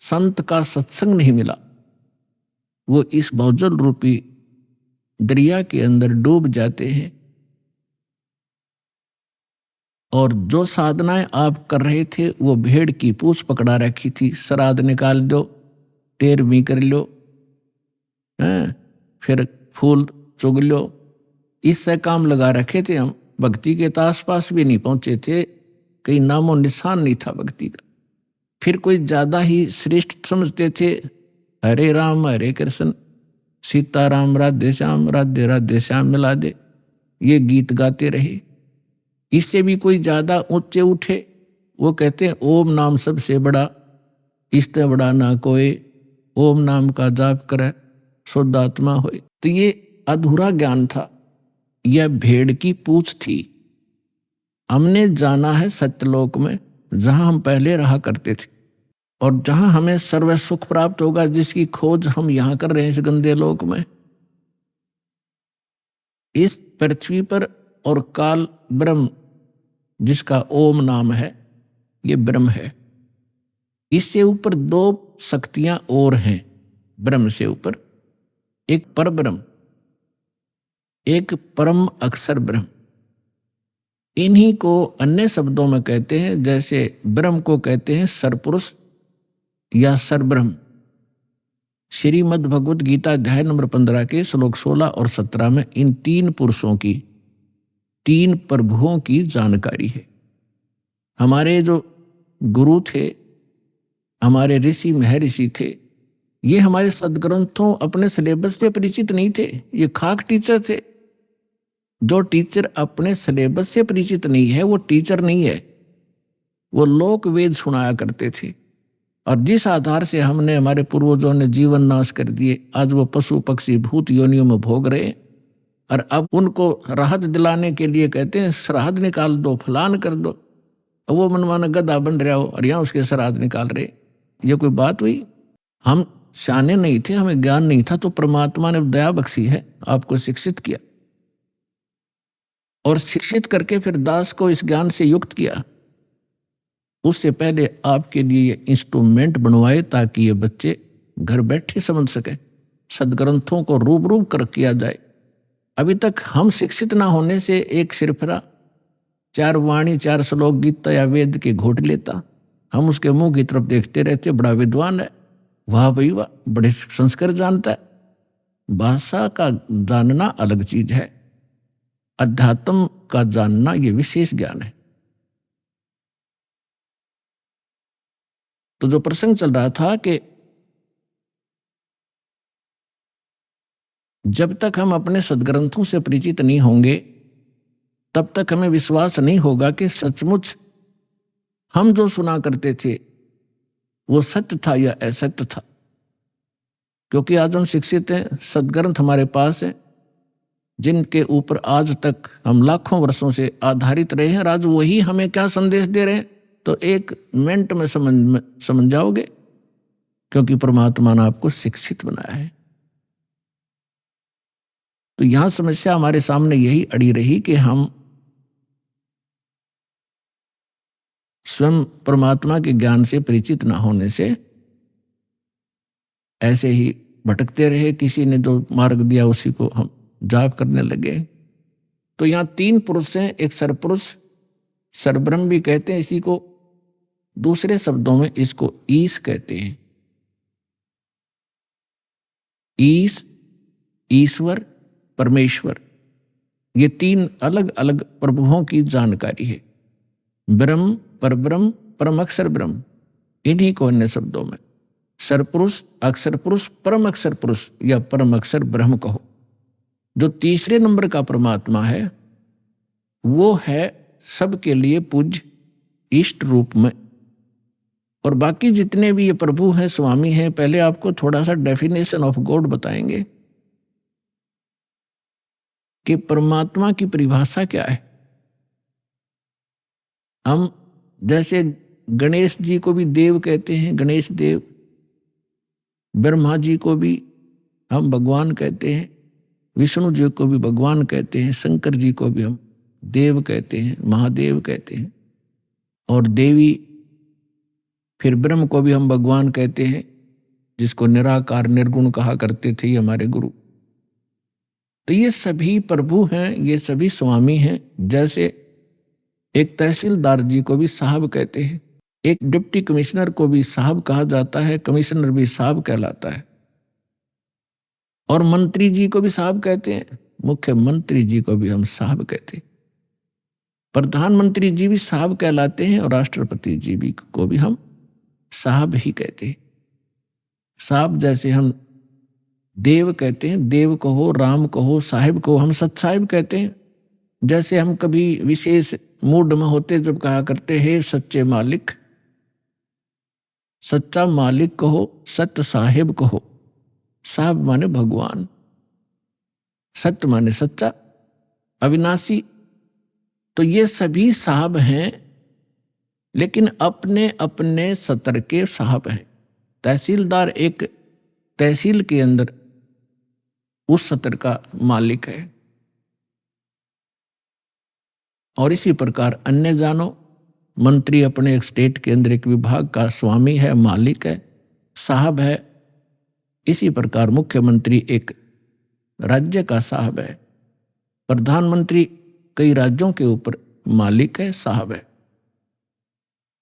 Speaker 8: संत का सत्संग नहीं मिला, वो इस भवजल रूपी दरिया के अंदर डूब जाते हैं। और जो साधनाएं आप कर रहे थे, वो भेड़ की पूंछ पकड़ा रखी थी। श्राद्ध निकाल दो, 13वीं कर लो, फिर फूल चुग लो, इससे काम लगा रखे थे हम। भक्ति के तो आसपास भी नहीं पहुंचे थे, कहीं नामो निशान नहीं था भक्ति का। फिर कोई ज्यादा ही श्रेष्ठ समझते थे, हरे राम हरे कृष्ण, सीताराम राधे श्याम, राधे राधे श्याम मिला दे, ये गीत गाते रहे। इससे भी कोई ज्यादा ऊंचे उठे, वो कहते हैं ओम नाम सबसे बड़ा, इससे बड़ा ना कोई, ओम नाम का जाप करे शुद्ध आत्मा होए। तो ये अधूरा ज्ञान था, यह भेड़ की पूंछ थी। हमने जाना है सत्यलोक में, जहां हम पहले रहा करते थे, और जहां हमें सर्व सुख प्राप्त होगा, जिसकी खोज हम यहां कर रहे हैं इस गंदे लोक में। इस पृथ्वी पर और काल ब्रह्म, जिसका ओम नाम है, ये ब्रह्म है। इससे ऊपर 2 शक्तियां और हैं ब्रह्म से ऊपर, एक पर ब्रह्म एक परम अक्षर ब्रह्म। इन्हीं को अन्य शब्दों में कहते हैं, जैसे ब्रह्म को कहते हैं सरपुरुष या सरब्रह्म। श्रीमद् भगवत गीता अध्याय नंबर 15 के श्लोक 16 और 17 में इन तीन पुरुषों की, तीन प्रभुओं की जानकारी है। हमारे जो गुरु थे, हमारे ऋषि महर्षि थे, ये हमारे सदग्रंथों अपने सिलेबस से परिचित नहीं थे। ये खाक टीचर थे। जो टीचर अपने सिलेबस से परिचित नहीं है वो टीचर नहीं है। वो लोक वेद सुनाया करते थे, और जिस आधार से हमने, हमारे पूर्वजों ने जीवन नाश कर दिए, आज वो पशु पक्षी भूत योनियों में भोग रहे हैं। और अब उनको राहत दिलाने के लिए कहते हैं श्राद्ध निकाल दो, फलान कर दो। वो मनमाना गधा बन रहा हो और यहाँ उसके श्राद्ध निकाल रहे। ये कोई बात हुई? हम शाने नहीं थे, हमें ज्ञान नहीं था, तो परमात्मा ने दया बख्शी है, आपको शिक्षित किया, और शिक्षित करके फिर दास को इस ज्ञान से युक्त किया। उससे पहले आपके लिए ये इंस्ट्रूमेंट बनवाए ताकि ये बच्चे घर बैठे समझ सके, सदग्रंथों को रूबरू कर किया जाए। अभी तक हम शिक्षित ना होने से एक सिरफरा 4 वाणी 4 श्लोक गीता या वेद के घोट लेता, हम उसके मुंह की तरफ देखते रहते, बड़ा विद्वान है, वाह भाई वाह, बड़े संस्कार जानता है। भाषा का जानना अलग चीज है, अध्यात्म का जानना ये विशेष ज्ञान है। तो जो प्रसंग चल रहा था कि जब तक हम अपने सदग्रंथों से परिचित नहीं होंगे तब तक हमें विश्वास नहीं होगा कि सचमुच हम जो सुना करते थे वो सत्य था या असत्य था। क्योंकि आज हम शिक्षित हैं, सदग्रंथ हमारे पास हैं, जिनके ऊपर आज तक हम लाखों वर्षों से आधारित रहे हैं, और आज वही हमें क्या संदेश दे रहे हैं तो एक मिनट में समझ जाओगे, क्योंकि परमात्मा ने आपको शिक्षित बनाया है। तो यहां समस्या हमारे सामने यही अड़ी रही कि हम स्वयं परमात्मा के ज्ञान से परिचित ना होने से ऐसे ही भटकते रहे। किसी ने जो मार्ग दिया उसी को हम जाप करने लगे। तो यहां 3 पुरुष हैं, एक सरपुरुष, सरब्रह्म भी कहते हैं इसी को, दूसरे शब्दों में इसको ईश कहते हैं। ईश, ईश्वर, परमेश्वर, ये 3 अलग अलग प्रभुओं की जानकारी है। ब्रह्म, परब्रह्म, परम अक्षर ब्रह्म, इन्हीं को अन्य शब्दों में सरपुरुष, अक्षर पुरुष, परम अक्षर पुरुष या परम अक्षर ब्रह्म कहो। जो तीसरे नंबर का परमात्मा है वो है सबके लिए पूज्य इष्ट रूप में। और बाकी जितने भी ये प्रभु हैं, स्वामी हैं, पहले आपको थोड़ा सा डेफिनेशन ऑफ गॉड बताएंगे कि परमात्मा की परिभाषा क्या है। हम जैसे गणेश जी को भी देव कहते हैं, गणेश देव, ब्रह्मा जी को भी हम भगवान कहते हैं, विष्णु जी को भी भगवान कहते हैं, शंकर जी को भी हम देव कहते हैं, महादेव कहते हैं, और देवी, फिर ब्रह्म को भी हम भगवान कहते हैं, जिसको निराकार निर्गुण कहा करते थे हमारे गुरु। तो ये सभी प्रभु हैं, ये सभी स्वामी हैं। जैसे एक तहसीलदार जी को भी साहब कहते हैं, एक डिप्टी कमिश्नर को भी साहब कहा जाता है, कमिश्नर भी साहब कहलाता है, और मंत्री जी को भी साहब कहते हैं, मुख्यमंत्री जी को भी हम साहब कहते हैं, प्रधानमंत्री जी भी साहब कहलाते हैं, और राष्ट्रपति जी भी को भी हम साहब ही कहते हैं। साहब जैसे हम देव कहते हैं, देव कहो, राम कहो, साहिब कहो, हम सत साहिब कहते हैं। जैसे हम कभी विशेष मूड में होते जब कहा करते हैं सच्चे मालिक, सच्चा मालिक कहो, सत्य साहिब कहो। साहब माने भगवान, सत्य माने सच्चा, अविनाशी। तो ये सभी साहब हैं, लेकिन अपने अपने सत्र के साहब हैं। तहसीलदार एक तहसील के अंदर उस सत्र का मालिक है, और इसी प्रकार अन्य जानो, मंत्री अपने एक स्टेट के अंदर एक विभाग का स्वामी है, मालिक है, साहब है। इसी प्रकार मुख्यमंत्री एक राज्य का साहब है। प्रधानमंत्री कई राज्यों के ऊपर मालिक है, साहब है।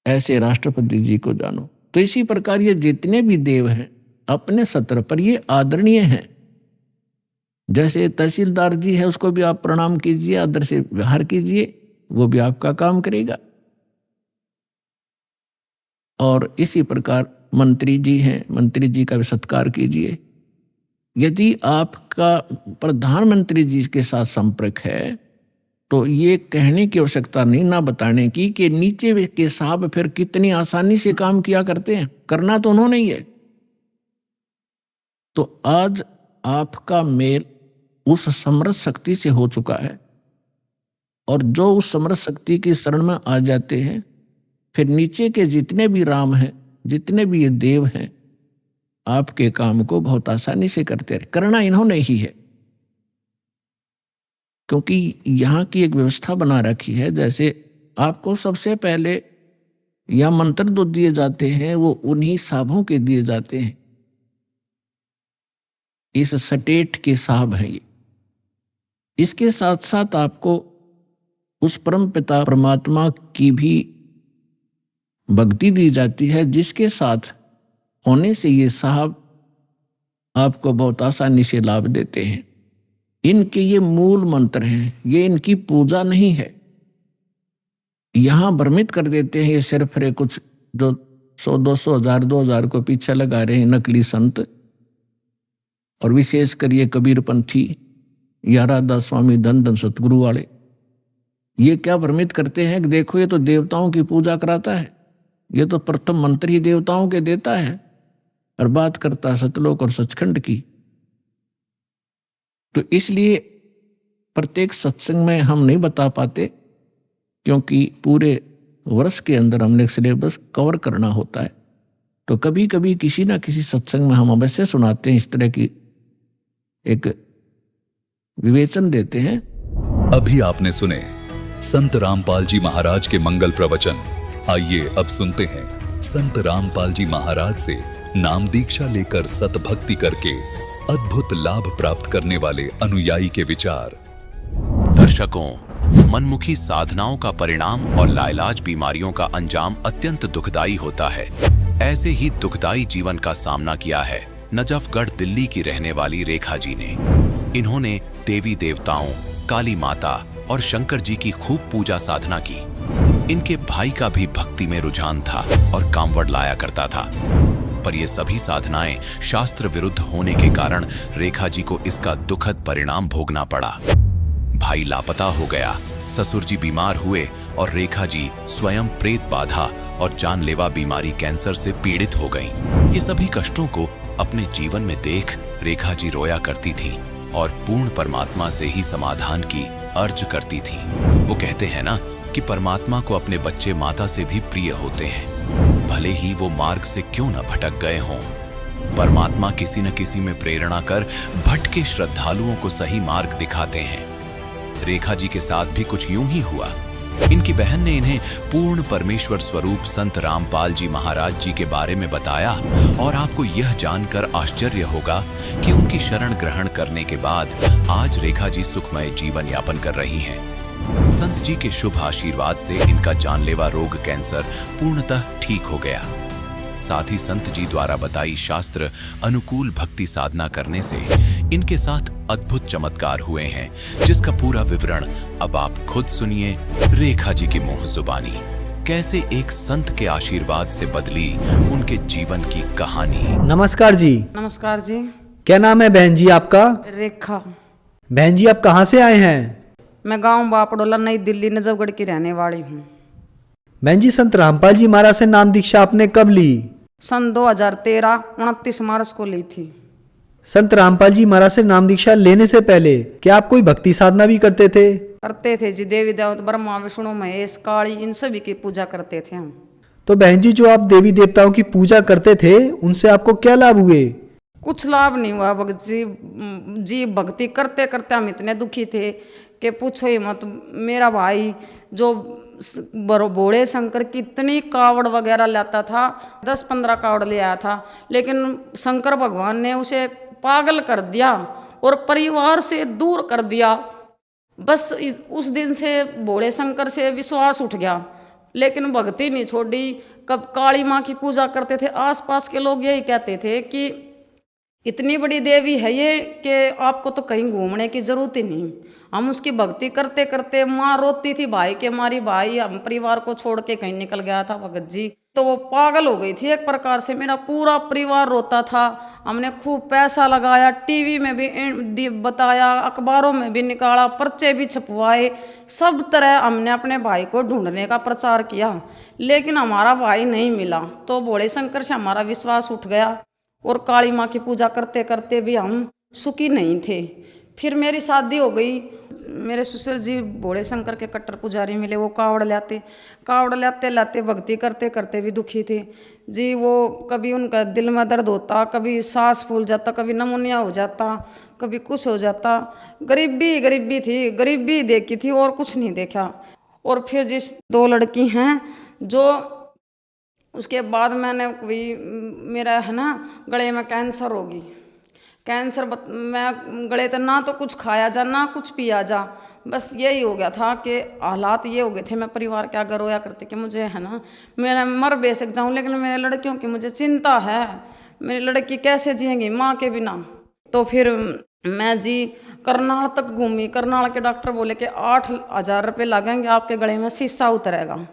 Speaker 8: ऐसे राष्ट्रपति जी को जानो। तो इसी प्रकार ये जितने भी देव हैं अपने सत्र पर ये आदरणीय हैं। जैसे तहसीलदार जी है, उसको भी आप प्रणाम कीजिए, आदर से व्यवहार कीजिए, वो भी आपका काम करेगा। और इसी प्रकार मंत्री जी हैं, मंत्री जी का भी सत्कार कीजिए। यदि आपका प्रधानमंत्री जी के साथ संपर्क है तो ये कहने की आवश्यकता नहीं, ना बताने की, कि नीचे के साहब फिर कितनी आसानी से काम किया करते हैं। करना तो उन्होंने ही है। तो आज आपका मेल उस समर्थ शक्ति से हो चुका है, और जो उस समर्थ शक्ति की शरण में आ जाते हैं, फिर नीचे के जितने भी राम हैं, जितने भी ये देव हैं, आपके काम को बहुत आसानी से करते रहे। करना इन्होंने ही है, क्योंकि यहाँ की एक व्यवस्था बना रखी है। जैसे आपको सबसे पहले या मंत्र जो दिए जाते हैं वो उन्हीं साहबों के दिए जाते हैं। इस स्टेट के साहब हैं ये। इसके साथ साथ आपको उस परम पिता परमात्मा की भी भक्ति दी जाती है, जिसके साथ होने से ये साहब आपको बहुत आसानी से लाभ देते हैं। इनके ये मूल मंत्र हैं, ये इनकी पूजा नहीं है। यहां भ्रमित कर देते हैं ये सिर्फ कुछ जो 100, 200, 1000, 2000 को पीछे लगा रहे हैं नकली संत, और विशेष कर ये कबीरपंथी या राधा स्वामी धन धन सतगुरु वाले। ये क्या भ्रमित करते हैं कि देखो ये तो देवताओं की पूजा कराता है, ये तो प्रथम मंत्र ही देवताओं के देता है, और बात करता है सतलोक और सचखंड की। तो इसलिए प्रत्येक सत्संग में हम नहीं बता पाते, क्योंकि पूरे वर्ष के अंदर हमने एक सिलेबस कवर करना होता है। तो कभी कभी किसी ना किसी सत्संग में हम अवश्य सुनाते हैं, इस तरह की एक विवेचन देते हैं।
Speaker 7: अभी आपने सुने संत रामपाल जी महाराज के मंगल प्रवचन। आइए अब सुनते हैं संत रामपाल जी महाराज से नाम दीक्षा लेकर सतभक्ति करके अद्भुत लाभ प्राप्त करने वाले अनुयायी के विचार।
Speaker 4: दर्शकों, मनमुखी साधनाओं का परिणाम और लाइलाज बीमारियों का अंजाम अत्यंत दुखदाई होता है। ऐसे ही दुखदाई जीवन का सामना किया है नजफगढ़ दिल्ली की रहने वाली रेखा जी ने। इन्होंने देवी देवताओं, काली माता और शंकर जी की खूब पूजा साधना की। इनके भाई का भी भक्ति में रुझान था और कांवड़ लाया करता था, पर ये सभी साधनाएं शास्त्र विरुद्ध होने के कारण रेखा जी को इसका दुखद परिणाम भोगना पड़ा। भाई लापता हो गया, ससुर जी बीमार हुए और रेखा जी स्वयं प्रेत बाधा और जानलेवा बीमारी कैंसर से पीड़ित हो गईं। ये सभी कष्टों को अपने जीवन में देख रेखा जी रोया करती थीं और पूर्ण परमात्मा से ही समाधान की अर्ज करती थीं। वो कहते हैं ना कि परमात्मा को अपने बच्चे माता से भी प्रिय होते हैं, भले ही वो मार्ग से क्यों न भटक गए हों। परमात्मा किसी न किसी में प्रेरणा कर भटके श्रद्धालुओं को सही मार्ग दिखाते हैं। रेखा जी के साथ भी कुछ यूं ही हुआ। इनकी बहन ने इन्हें पूर्ण परमेश्वर स्वरूप संत रामपाल जी महाराज जी के बारे में बताया, और आपको यह जानकर आश्चर्य होगा कि उनकी शरण ग्रहण करने के बाद आज रेखा जी सुखमय जीवन यापन कर रही हैं। संत जी के शुभ आशीर्वाद से इनका जानलेवा रोग कैंसर पूर्णतः ठीक हो गया। साथ ही संत जी द्वारा बताई शास्त्र अनुकूल भक्ति साधना करने से इनके साथ अद्भुत चमत्कार हुए हैं, जिसका पूरा विवरण अब आप खुद सुनिए रेखा जी की मुंह जुबानी। कैसे एक संत के आशीर्वाद से बदली उनके जीवन की कहानी।
Speaker 5: नमस्कार जी।
Speaker 9: नमस्कार जी।
Speaker 5: क्या नाम है बहन जी आपका?
Speaker 9: रेखा।
Speaker 5: बहन जी आप कहाँ से आए हैं?
Speaker 9: मैं गांव बापडोला नई दिल्ली नजफगढ़ की रहने वाली हूँ।
Speaker 5: बहन जी संत रामपाल जी महाराज से नाम दीक्षा आपने कब ली?
Speaker 9: सन 2013 29 मार्च को ली थी।
Speaker 5: संत रामपाल जी महाराज से नाम दीक्षा लेने से पहले क्या आप कोई भक्ति साधना भी करते थे?
Speaker 9: करते थे जी, देवी देवता ब्रह्मा विष्णु महेश काली इन सभी की पूजा करते थे हम।
Speaker 5: तो बहन जी जो आप देवी देवताओं की पूजा करते थे उनसे आपको क्या लाभ हुए?
Speaker 9: कुछ लाभ नहीं हुआ भगत जी भक्ति करते करते हम इतने दुखी थे कि पूछो ही मत। मेरा भाई जो भोले शंकर की इतनी कावड़ वगैरह लाता था, 10-15 कावड़ ले आया था, लेकिन शंकर भगवान ने उसे पागल कर दिया और परिवार से दूर कर दिया। बस उस दिन से भोले शंकर से विश्वास उठ गया, लेकिन भक्ति नहीं छोड़ी। कब काली माँ की पूजा करते थे, आसपास के लोग यही कहते थे कि इतनी बड़ी देवी है ये कि आपको तो कहीं घूमने की जरूरत ही नहीं। हम उसकी भक्ति करते करते, माँ रोती थी भाई के मारी, भाई हम परिवार को छोड़ के कहीं निकल गया था भगत जी, तो वो पागल हो गई थी एक प्रकार से। मेरा पूरा परिवार रोता था। हमने खूब पैसा लगाया, टीवी में भी बताया, अखबारों में भी निकाला, पर्चे भी छपवाए, सब तरह हमने अपने भाई को ढूंढने का प्रचार किया, लेकिन हमारा भाई नहीं मिला। तो भोले शंकर से हमारा विश्वास उठ गया और काली माँ की पूजा करते करते भी हम सुखी नहीं थे। फिर मेरी शादी हो गई। मेरे ससुर जी भोले शंकर के कट्टर पुजारी मिले। वो कावड़ लाते लाते भक्ति करते करते भी दुखी थे जी। वो कभी उनका दिल में दर्द होता, कभी सांस फूल जाता, कभी नमूनिया हो जाता, कभी कुछ हो जाता। गरीबी थी, गरीबी देखी थी और कुछ नहीं देखा। और फिर जिस 2 लड़की हैं, जो उसके बाद मैंने कोई मेरा है ना गले में कैंसर होगी। कैंसर मैं गले तो ना तो कुछ खाया जा ना कुछ पिया जा, बस यही हो गया था कि हालात ये हो गए थे। मैं परिवार के आगे रोया करती कि मुझे है ना मैं मर बेसक जाऊँ, लेकिन मेरे लड़कियों की मुझे चिंता है, मेरी लड़की कैसे जिएंगी माँ के बिना। तो फिर मैं जी करनाल तक घूमी। करनाल के डॉक्टर बोले कि 8,000 रुपये लगेंगे, आपके गले में शीशा उतरेगा।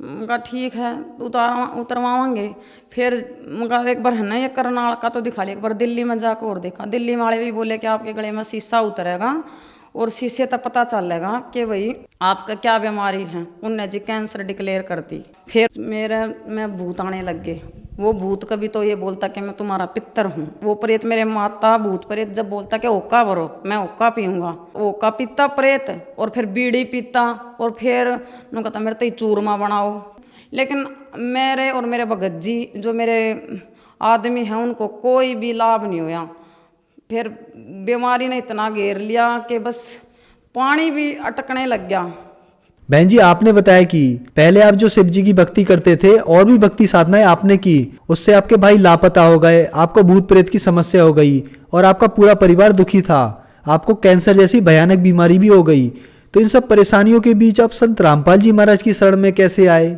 Speaker 9: उनका ठीक है उतरवाएंगे। फिर उनका एक बार है ना ये करनाल का तो दिखा लिया, एक बार दिल्ली में जाकर और देखा। दिल्ली वाले भी बोले कि आपके गले में शीशा उतरेगा और शीशे तक पता चलेगा कि भाई आपका क्या बीमारी है। उनने जी कैंसर डिक्लेयर कर दी। फिर मेरे में भूत आने लग गए। वो भूत कभी तो ये बोलता कि मैं तुम्हारा पितर हूँ। वो प्रेत मेरे माता भूत प्रेत जब बोलता कि ओका भरो, मैं ओका पीऊँगा, ओका पीता प्रेत, और फिर बीड़ी पीता, और फिर उन्होंने कहता मेरे तो चूरमा बनाओ। लेकिन मेरे और मेरे भगत जी जो मेरे आदमी हैं उनको कोई भी लाभ नहीं हुआ। फिर बीमारी ने इतना घेर लिया कि बस पानी भी अटकने लग गया।
Speaker 5: बहन जी, आपने बताया कि पहले आप जो शिव जी की भक्ति करते थे और भी भक्ति साधनाएं आपने की, उससे आपके भाई लापता हो गए, आपको भूत प्रेत की समस्या हो गई और आपका पूरा परिवार दुखी था। आपको कैंसर जैसी भयानक बीमारी भी हो गई। तो इन सब परेशानियों के बीच आप संत रामपाल जी महाराज की शरण में कैसे आए?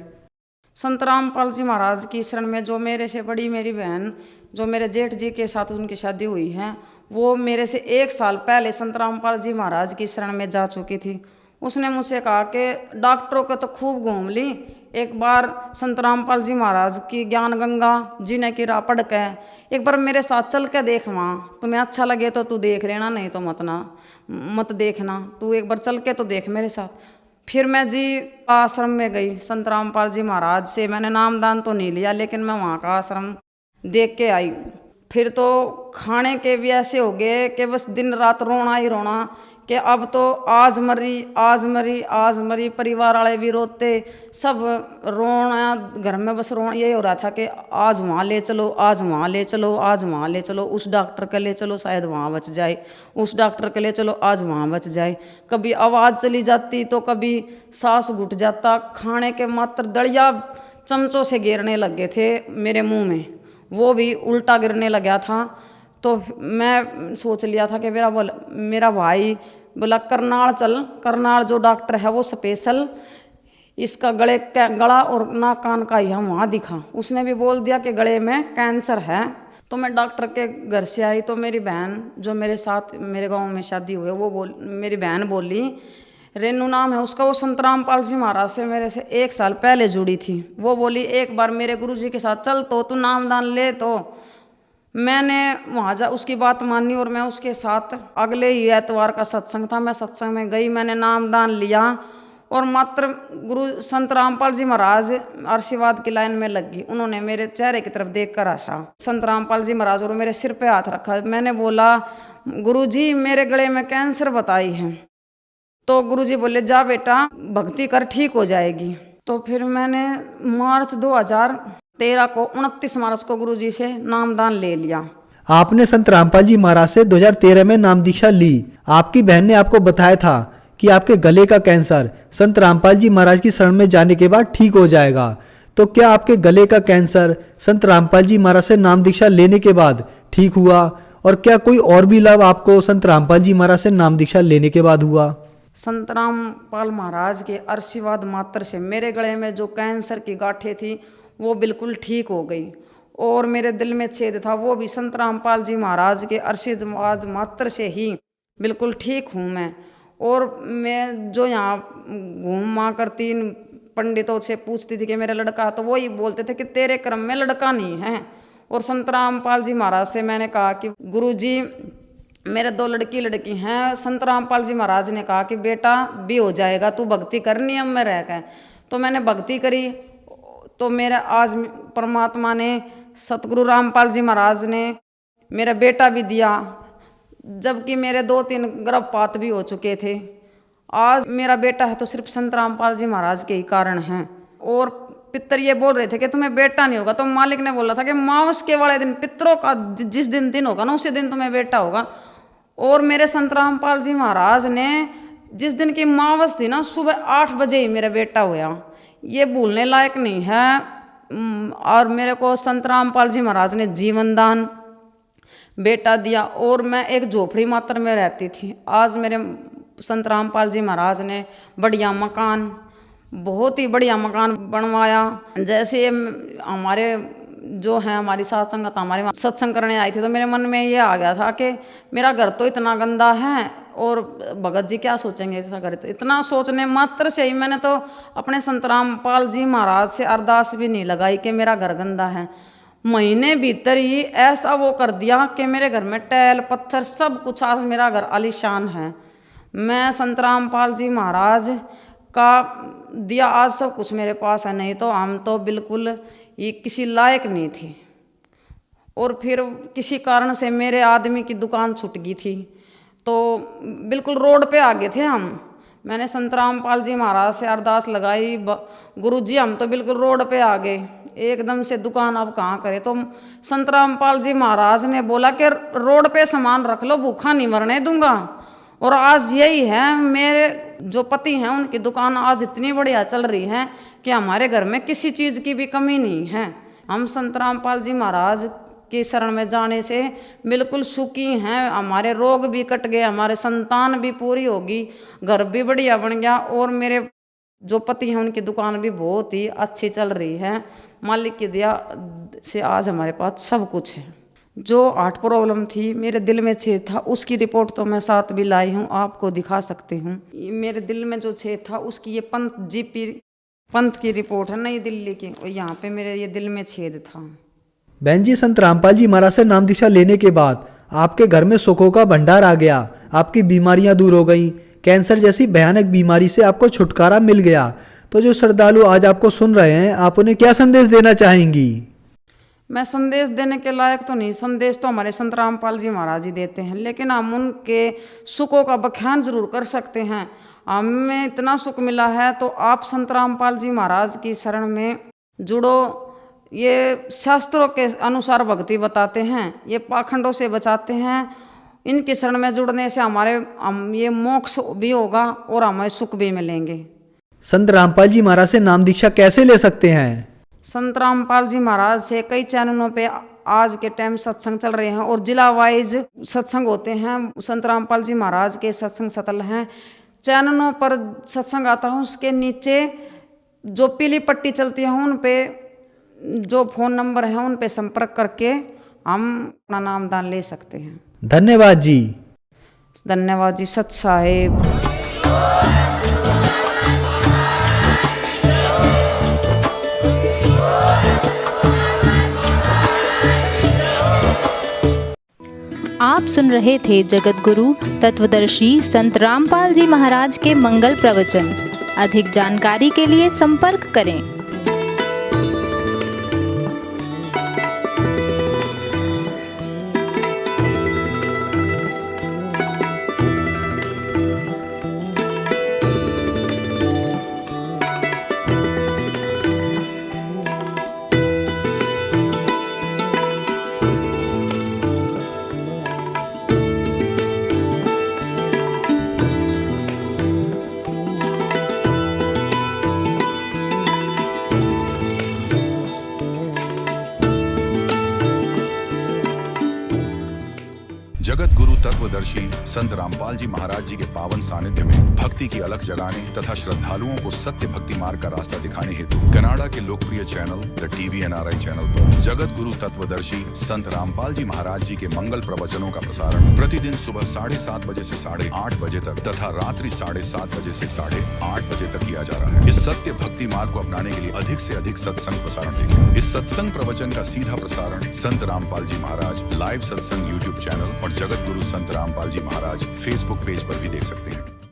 Speaker 9: संत रामपाल जी महाराज की शरण में जो मेरे से बड़ी मेरी बहन, जो मेरे जेठ जी के साथ उनकी शादी हुई है, वो मेरे से 1 साल पहले संत रामपाल जी महाराज की शरण में जा चुकी थी। उसने मुझसे कहा कि डॉक्टरों को तो खूब घूम ली, एक बार संत रामपाल जी महाराज की ज्ञान गंगा जीने की राह पढ़ के एक बार मेरे साथ चल के देख, वहाँ तुम्हें अच्छा लगे तो तू देख लेना, नहीं तो मत देखना, तू एक बार चल के तो देख मेरे साथ। फिर मैं जी आश्रम में गई। संत रामपाल जी महाराज से मैंने नामदान तो नहीं लिया, लेकिन मैं वहाँ का आश्रम देख के आई। फिर तो खाने के भी ऐसे हो गए कि बस दिन रात रोना ही रोना कि अब तो आज मरी। परिवार वाले भी रोते, सब रोना, घर में बस रोना यही हो रहा था कि आज वहाँ ले चलो, आज वहाँ ले चलो, आज वहाँ ले चलो, उस डॉक्टर के ले चलो शायद वहाँ बच जाए, उस डॉक्टर के ले चलो आज वहाँ बच जाए। कभी आवाज़ चली जाती तो कभी सांस घुट जाता। खाने के मात्र दलिया चमचों से गिरने लग गए थे मेरे मुंह में, वो भी उल्टा गिरने लगा था। तो मैं सोच लिया था कि मेरा भाई बोला करनाल चल, करनाल जो डॉक्टर है वो स्पेशल इसका गला और नाक कान का ही हम वहाँ दिखा। उसने भी बोल दिया कि गले में कैंसर है। तो मैं डॉक्टर के घर से आई तो मेरी बहन जो मेरे साथ मेरे गांव में शादी हुई वो मेरी बहन बोली, रेनू नाम है उसका, वो संत रामपाल जी महाराज से मेरे से 1 साल पहले जुड़ी थी। वो बोली एक बार मेरे गुरुजी के साथ चल तो तू नामदान ले। तो मैंने वहाँ उसकी बात मानी और मैं उसके साथ अगले ही एतवार का सत्संग था, मैं सत्संग में गई, मैंने नामदान लिया और मात्र गुरु संत रामपाल जी महाराज आशीर्वाद की लाइन में लग गई। उन्होंने मेरे चेहरे की तरफ देख कर आशा संत रामपाल जी महाराज और मेरे सिर पे हाथ रखा। मैंने बोला गुरुजी मेरे गले में कैंसर बताई है। तो गुरुजी बोले जा बेटा भक्ति कर ठीक हो जाएगी। तो फिर मैंने मार्च 2013 को 29 मार्च को गुरुजी से नामदान ले लिया।
Speaker 5: आपने संत रामपाल जी महाराज से 2013 में नाम दीक्षा ली। आपकी बहन ने आपको बताया था कि आपके गले का कैंसर संत रामपाल जी महाराज की शरण में जाने के बाद ठीक हो जाएगा। तो क्या आपके गले का कैंसर संत रामपाल जी महाराज से नाम दीक्षा लेने के बाद ठीक हुआ? और क्या कोई और भी लाभ आपको संत रामपाल जी महाराज से नाम दीक्षा लेने के बाद हुआ?
Speaker 9: संत रामपाल महाराज के आशीर्वाद मात्र से मेरे गले में जो कैंसर की गांठें थी वो बिल्कुल ठीक हो गई, और मेरे दिल में छेद था वो भी संत रामपाल जी महाराज के आशीर्वाद मात्र से ही बिल्कुल ठीक हूँ मैं। और मैं जो यहाँ घूमा करती पंडितों से पूछती थी कि मेरा लड़का, तो वही बोलते थे कि तेरे कर्म में लड़का नहीं है। और संत रामपाल जी महाराज से मैंने कहा कि गुरुजी मेरे 2 लड़की हैं। संत रामपाल जी महाराज ने कहा कि बेटा भी हो जाएगा, तू भक्ति कर नियम में रह गए। तो मैंने भक्ति करी, तो मेरा आज परमात्मा ने, सतगुरु रामपाल जी महाराज ने मेरा बेटा भी दिया, जबकि मेरे 2-3 गर्भपात भी हो चुके थे। आज मेरा बेटा है तो सिर्फ संत रामपाल जी महाराज के ही कारण हैं। और पितर ये बोल रहे थे कि तुम्हें बेटा नहीं होगा, तो मालिक ने बोला था कि मावस के वाले दिन, पितरों का जिस दिन होगा ना उसी दिन तुम्हें बेटा होगा। और मेरे संत रामपाल जी महाराज ने जिस दिन की मावस थी ना, सुबह 8 बजे ही मेरा बेटा हुआ। ये भूलने लायक नहीं है। और मेरे को संत रामपाल जी महाराज ने जीवन दान बेटा दिया, और मैं एक झोपड़ी मात्र में रहती थी। आज मेरे संत रामपाल जी महाराज ने बढ़िया मकान, बहुत ही बढ़िया मकान बनवाया। जैसे हमारे जो है हमारी साथ संगत हमारे वहाँ सत्संग करने आई थी, तो मेरे मन में ये आ गया था कि मेरा घर तो इतना गंदा है और भगत जी क्या सोचेंगे ऐसा घर। इतना सोचने मात्र से ही मैंने तो अपने संत रामपाल जी महाराज से अरदास भी नहीं लगाई कि मेरा घर गंदा है। महीने भीतर ही ऐसा वो कर दिया कि मेरे घर में टैल पत्थर सब कुछ, आज मेरा घर आलीशान है। मैं संत रामपाल जी महाराज का दिया आज सब कुछ मेरे पास है, नहीं तो हम तो बिल्कुल ये किसी लायक नहीं थे। और फिर किसी कारण से मेरे आदमी की दुकान छूट गई थी, तो बिल्कुल रोड पे आ गए थे हम। मैंने संत रामपाल जी महाराज से अरदास लगाई, गुरुजी हम तो बिल्कुल रोड पे आ गए, एकदम से दुकान अब कहाँ करें। तो संत रामपाल जी महाराज ने बोला कि रोड पे सामान रख लो, भूखा नहीं मरने दूंगा। और आज यही है, मेरे जो पति हैं उनकी दुकान आज इतनी बढ़िया चल रही है कि हमारे घर में किसी चीज़ की भी कमी नहीं है। हम संत रामपाल जी महाराज के शरण में जाने से बिल्कुल सुखी हैं। हमारे रोग भी कट गए, हमारे संतान भी पूरी होगी, घर भी बढ़िया बन गया, और मेरे जो पति हैं उनकी दुकान भी बहुत ही अच्छी चल रही है। मालिक की दया से आज हमारे पास सब कुछ है। जो 8 प्रॉब्लम थी, मेरे दिल में छेद था, उसकी रिपोर्ट तो मैं साथ भी लाई हूँ, आपको दिखा सकती हूँ। मेरे दिल में जो छेद था उसकी ये पंथ की रिपोर्ट है, नई दिल्ली की। और यहाँ पे मेरे ये दिल में छेद था।
Speaker 5: बहन जी, संत रामपाल जी महाराज से नाम दीक्षा लेने के बाद आपके घर में सुखों का भंडार आ गया, आपकी बीमारियां दूर हो गई, कैंसर जैसी भयानक बीमारी से आपको छुटकारा मिल गया। तो जो श्रद्धालु आज आपको सुन रहे हैं, आप उन्हें क्या संदेश देना चाहेंगी?
Speaker 9: मैं संदेश देने के लायक तो नहीं, संदेश तो हमारे संत रामपाल जी महाराज ही देते हैं, लेकिन हम उनके सुखों का बखान जरूर कर सकते हैं। हमें इतना सुख मिला है तो आप संत रामपाल जी महाराज की शरण में जुड़ो। ये शास्त्रों के अनुसार भक्ति बताते हैं, ये पाखंडों से बचाते हैं। इनकी शरण में जुड़ने से हम ये मोक्ष भी होगा और हमें सुख भी मिलेंगे।
Speaker 5: संत रामपाल जी महाराज से नाम दीक्षा कैसे ले सकते हैं?
Speaker 9: संत रामपाल जी महाराज से कई चैनलों पे आज के टाइम सत्संग चल रहे हैं और जिला वाइज सत्संग होते हैं। संत रामपाल जी महाराज के सत्संग सतल हैं, चैनलों पर सत्संग आता है, उसके नीचे जो पीली पट्टी चलती है उन पे जो फ़ोन नंबर है उन पे संपर्क करके हम अपना नामदान ले सकते हैं।
Speaker 5: धन्यवाद जी।
Speaker 9: धन्यवाद जी। सत साहेब।
Speaker 10: आप सुन रहे थे जगत गुरु तत्वदर्शी संत रामपाल जी महाराज के मंगल प्रवचन। अधिक जानकारी के लिए संपर्क करें।
Speaker 3: संत रामपाल जी महाराज जी के पावन सानिध्य में भक्ति की अलख जगाने तथा श्रद्धालुओं को सत्य भक्ति मार्ग का रास्ता दिखाने हेतु कनाडा के लोकप्रिय channel the TV NRI channel पर जगत गुरु तत्वदर्शी संत रामपाल जी महाराज जी के मंगल प्रवचनों का प्रसारण प्रतिदिन सुबह 7:30 बजे से 8:30 बजे तक तथा रात्रि 7:30 बजे से 8:30 बजे तक किया जा रहा है। इस सत्य भक्ति मार्ग को अपनाने के लिए अधिक से अधिक सत्संग प्रसारण देखें। इस सत्संग प्रवचन का सीधा प्रसारण संत रामपाल जी महाराज लाइव सत्संग YouTube चैनल और जगत गुरु संत रामपाल जी महाराज फेसबुक पेज पर भी देख सकते हैं।